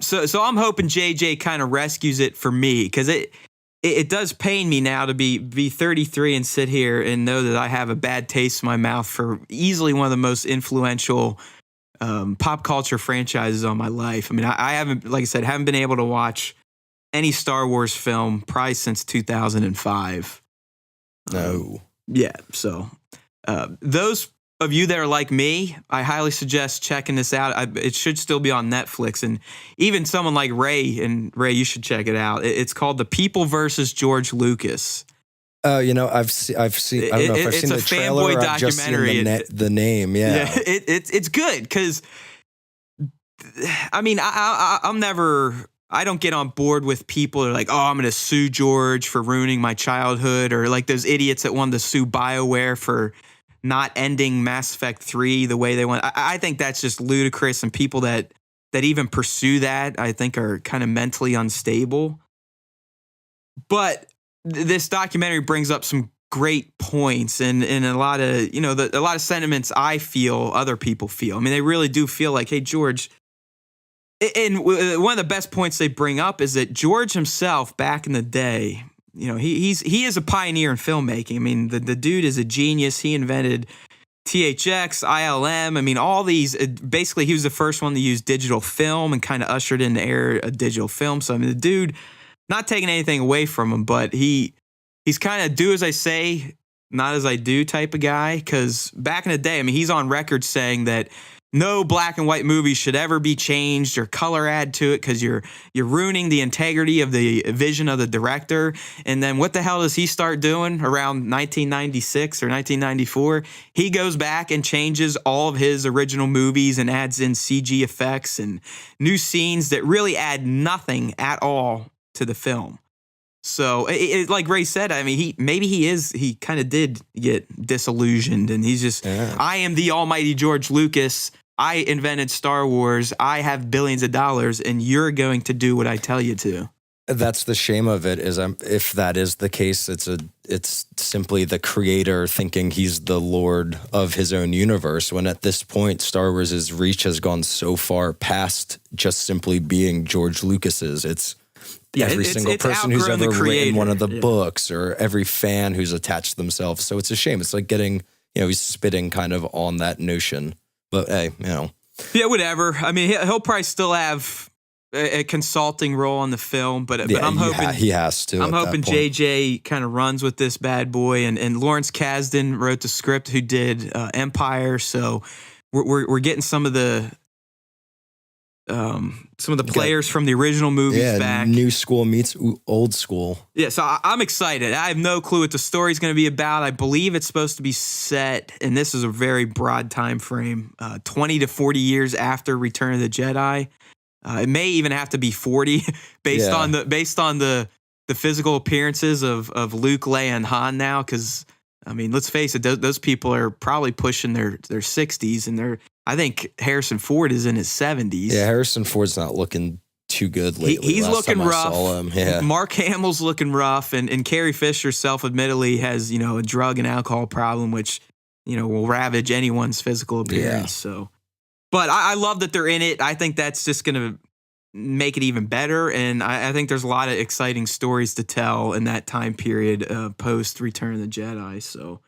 So I'm hoping JJ kind of rescues it for me, because it does pain me now to be 33 and sit here and know that I have a bad taste in my mouth for easily one of the most influential pop culture franchises on my life. I mean, I haven't, like I said, haven't been able to watch any Star Wars film probably since 2005. No. Yeah. So those of you that are like me, I highly suggest checking this out. It should still be on Netflix. And even someone like Ray, and Ray, you should check it out. It's called The People versus George Lucas. I've seen. I don't know if I've seen the trailer. It's a fanboy I've just documentary. seen the name. Yeah, it's good, because I mean, I don't get on board with people that are like, oh, I'm going to sue George for ruining my childhood, or like those idiots that wanted to sue BioWare for not ending Mass Effect 3 the way they want. I think that's just ludicrous, and people that even pursue that, I think, are kind of mentally unstable. But this documentary brings up some great points, and a lot of, a lot of sentiments I feel other people feel. I mean, they really do feel like, hey, George. And one of the best points they bring up is that George himself, back in the day, he is a pioneer in filmmaking. I mean, the dude is a genius. He invented THX, ILM. I mean, all these. Basically, he was the first one to use digital film and kind of ushered in the era of digital film. So I mean, the dude, not taking anything away from him, but he's kind of do as I say, not as I do type of guy. Because back in the day, I mean, he's on record saying that no black and white movies should ever be changed or color add to it, because you're ruining the integrity of the vision of the director. And then what the hell does he start doing around 1996 or 1994? He goes back and changes all of his original movies and adds in CG effects and new scenes that really add nothing at all to the film. So, like Ray said, I mean, he kind of did get disillusioned, and he's just, I am the almighty George Lucas. I invented Star Wars. I have billions of dollars, and you're going to do what I tell you to. That's the shame of it. Is if that is the case, it's simply the creator thinking he's the lord of his own universe. When at this point, Star Wars' reach has gone so far past just simply being George Lucas's. It's every single person who's ever written one of the books, or every fan who's attached themselves. So it's a shame. It's like getting, he's spitting kind of on that notion. But hey, Yeah, whatever. I mean, he'll probably still have a consulting role on the film, but Yeah, I'm hoping he has to. I'm hoping JJ kind of runs with this bad boy, and Lawrence Kasdan wrote the script, who did Empire. So we're getting some of the players from the original movies back. New school meets old school. Yeah, so I'm excited. I have no clue what the story's going to be about. I believe it's supposed to be set, and this is a very broad time frame, 20 to 40 years after Return of the Jedi. It may even have to be 40 based on the physical appearances of Luke, Leia, and Han now. Because I mean, let's face it, those people are probably pushing their 60s, and I think Harrison Ford is in his 70s. Yeah, Harrison Ford's not looking too good lately. He's looking rough. I saw him. Yeah. Mark Hamill's looking rough, and Carrie Fisher self-admittedly has a drug and alcohol problem, which will ravage anyone's physical appearance. So. But I love that they're in it. I think that's just going to make it even better. And I think there's a lot of exciting stories to tell in that time period post Return of the Jedi. So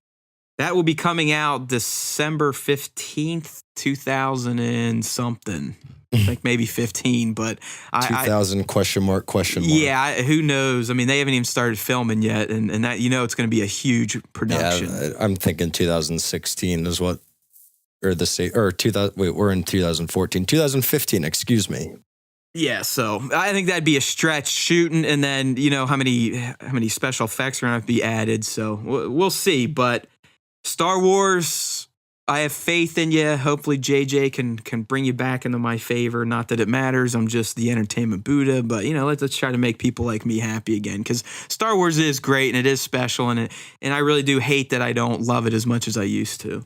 that will be coming out December 15th, 2000 and something. I think maybe 15, but 2000 question mark. Yeah, who knows? I mean, they haven't even started filming yet. And that, it's going to be a huge production. Yeah, I'm thinking 2016 is what. Or 2000. Wait, we're in 2014, 2015. Excuse me. Yeah, so I think that'd be a stretch shooting, and then how many special effects are gonna have to be added. So we'll see. But Star Wars, I have faith in you. Hopefully, JJ can bring you back into my favor. Not that it matters. I'm just the entertainment Buddha, but let's try to make people like me happy again. Because Star Wars is great and it is special, and I really do hate that I don't love it as much as I used to.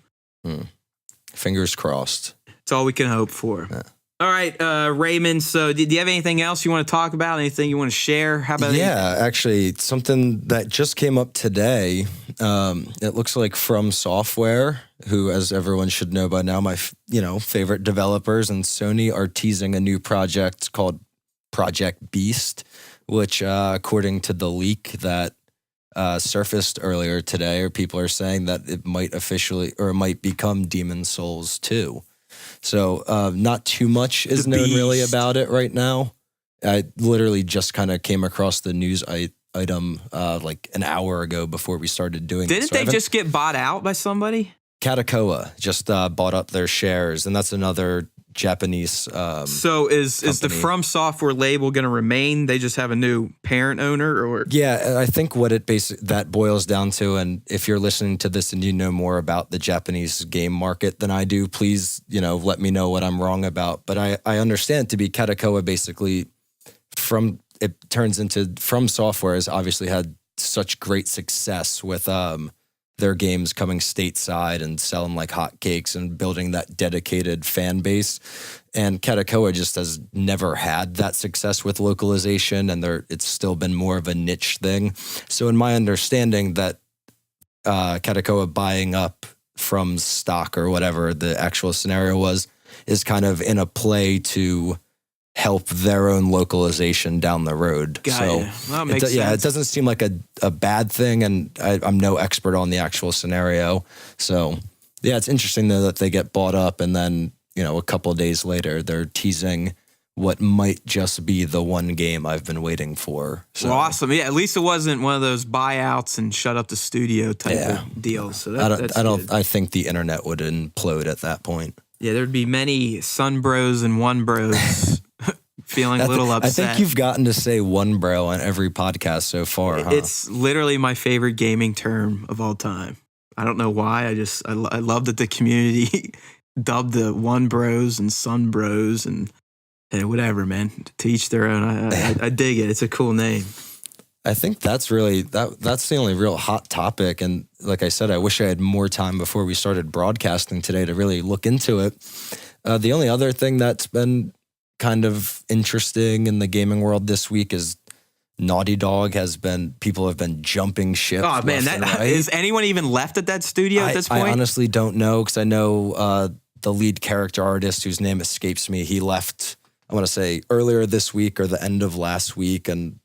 Fingers crossed. It's all we can hope for. Yeah. All right, Raymond. So, do you have anything else you want to talk about? Anything you want to share? How about actually, something that just came up today. It looks like From Software, who, as everyone should know by now, my favorite developers, and Sony are teasing a new project called Project Beast, which, according to the leak that surfaced earlier today, or people are saying that it might become Demon's Souls 2. So not too much is known really about it right now. I literally just kind of came across the news item like an hour ago before we started doing this. Didn't they just get bought out by somebody? Katakoa just bought up their shares, and that's another Japanese So is the From Software label going to remain? They just have a new parent owner, or? Yeah, I think what that boils down to, and if you're listening to this and you know more about the Japanese game market than I do, please, let me know what I'm wrong about. But I understand to be Katakoa basically From Software has obviously had such great success with their games coming stateside and selling like hotcakes and building that dedicated fan base. And Katakoa just has never had that success with localization, and it's still been more of a niche thing. So in my understanding, that Katakoa buying up From stock or whatever the actual scenario was is kind of in a play to help their own localization down the road. That makes sense. Yeah, it doesn't seem like a bad thing, and I'm no expert on the actual scenario. So, yeah, it's interesting though that they get bought up, and then, a couple of days later, they're teasing what might just be the one game I've been waiting for. So, well, awesome. Yeah, at least it wasn't one of those buyouts and shut up the studio type of deals. So I think the internet would implode at that point. Yeah, there'd be many Sun Bros and One Bros feeling a little upset. I think you've gotten to say one bro on every podcast so far, huh? It's literally my favorite gaming term of all time. I don't know why. I love that the community dubbed the One Bros and Sun Bros and whatever, man. To each their own. I dig it. It's a cool name. I think that's really that's the only real hot topic. And like I said, I wish I had more time before we started broadcasting today to really look into it. The only other thing that's been kind of interesting in the gaming world this week is Naughty Dog people have been jumping ship. Oh man, is anyone even left at that studio at this point? I honestly don't know, because I know the lead character artist, whose name escapes me, he left, I want to say earlier this week or the end of last week, and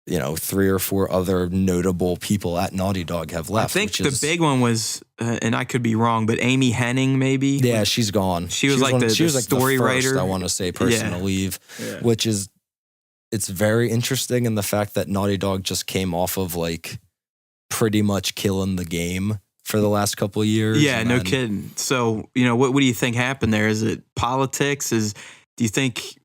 3 or 4 other notable people at Naughty Dog have left. I think the big one was, and I could be wrong, but Amy Hennig maybe. Yeah, she's gone. She was like the story writer. I want to say person to leave, which is, it's very interesting in the fact that Naughty Dog just came off of like pretty much killing the game for the last couple of years. Yeah, no kidding. So, what do you think happened there? Is it politics? Do you think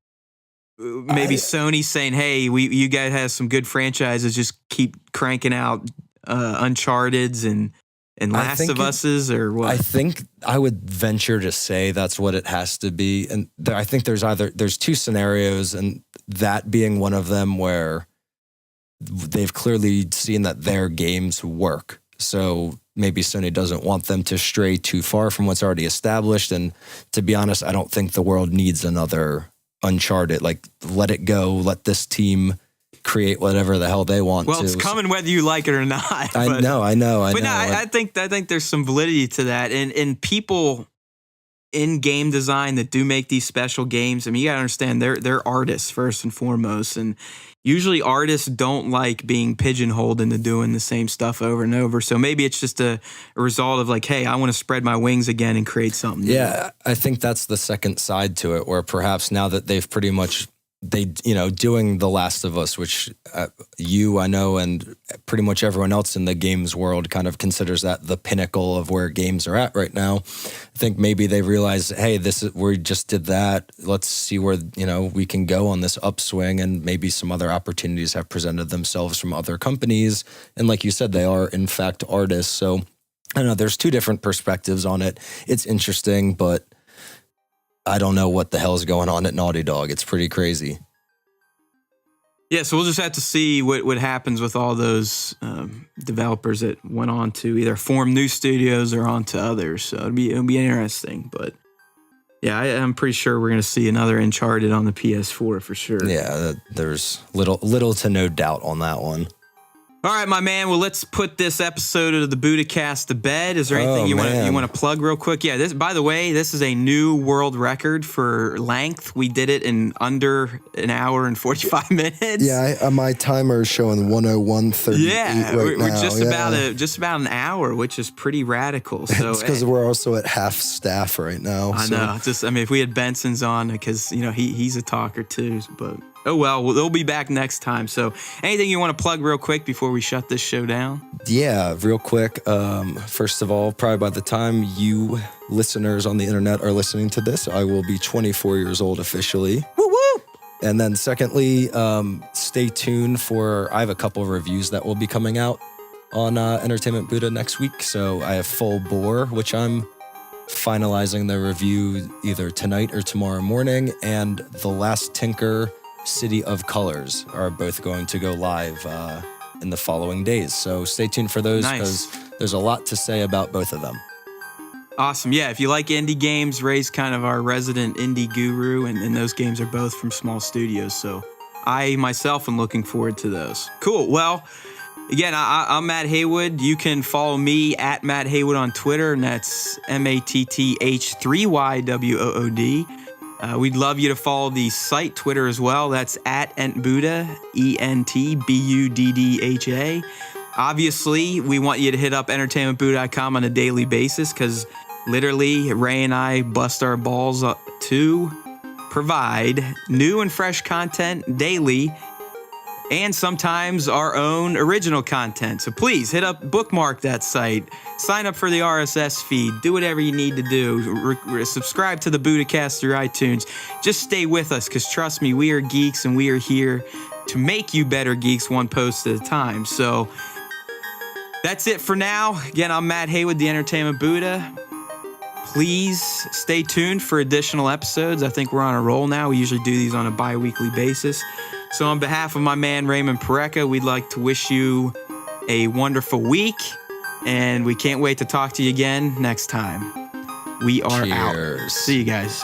maybe Sony saying, hey, you guys have some good franchises, just keep cranking out Uncharted's and Last of Us's, or what? I think I would venture to say that's what it has to be. And I think there's 2 scenarios, and that being one of them where they've clearly seen that their games work. So maybe Sony doesn't want them to stray too far from what's already established. And to be honest, I don't think the world needs another Uncharted. Like, let it go. Let this team create whatever the hell they want to. Well, it's coming whether you like it or not. I know. But I think there's some validity to that. And people in game design that do make these special games, I mean, you gotta understand they're artists first and foremost. And usually artists don't like being pigeonholed into doing the same stuff over and over. So maybe it's just a result of like, hey, I want to spread my wings again and create something new. Yeah, I think that's the second side to it, where perhaps now that they've pretty much, doing The Last of Us, which I know, and pretty much everyone else in the games world kind of considers that the pinnacle of where games are at right now. I think maybe they realize, hey, we just did that. Let's see where, we can go on this upswing, and maybe some other opportunities have presented themselves from other companies. And like you said, they are in fact artists. So I don't know, there's 2 different perspectives on it. It's interesting, but I don't know what the hell is going on at Naughty Dog. It's pretty crazy. Yeah, so we'll just have to see what happens with all those developers that went on to either form new studios or on to others. So it'll be interesting. But yeah, I'm pretty sure we're going to see another Uncharted on the PS4 for sure. Yeah, there's little to no doubt on that one. All right, my man. Well, let's put this episode of the Budacast to bed. Is there anything you want to plug real quick? Yeah, by the way, this is a new world record for length. We did it in under an hour and 45 minutes. Yeah, my timer is showing 101:38 we're now. just about an hour, which is pretty radical. So it's because we're also at half staff right now. I know. If we had Benson's on, because he's a talker too, but. Oh, well, they'll be back next time. So anything you want to plug real quick before we shut this show down? Yeah, real quick. First of all, probably by the time you listeners on the internet are listening to this, I will be 24 years old officially. Woo woo! And then secondly, stay tuned I have a couple of reviews that will be coming out on Entertainment Buddha next week. So I have Full Bore, which I'm finalizing the review either tonight or tomorrow morning, and The Last Tinker, City of Colors are both going to go live in the following days. So stay tuned for those, because there's a lot to say about both of them. Awesome. Yeah, if you like indie games, Ray's kind of our resident indie guru, and those games are both from small studios. So I myself am looking forward to those. Cool. Well, again, I'm Matt Haywood. You can follow me at Matt Haywood on Twitter, and that's MATTH3YWOOD. We'd love you to follow the site Twitter as well. That's at EntBuddha, ENTBUDDHA. Obviously, we want you to hit up entertainmentbuddha.com on a daily basis, because literally Ray and I bust our balls up to provide new and fresh content daily, and sometimes our own original content. So please bookmark that site, sign up for the RSS feed, do whatever you need to do, subscribe to the Budacast through iTunes. Just stay with us, because trust me, we are geeks, and we are here to make you better geeks, one post at a time. So that's it for now. Again, I'm Matt Haywood, the Entertainment Buddha. Please stay tuned for additional episodes. I think we're on a roll now. We usually do these on a bi-weekly basis. So on behalf of my man Raymond Pareca, we'd like to wish you a wonderful week, and we can't wait to talk to you again next time. We are out. See you guys.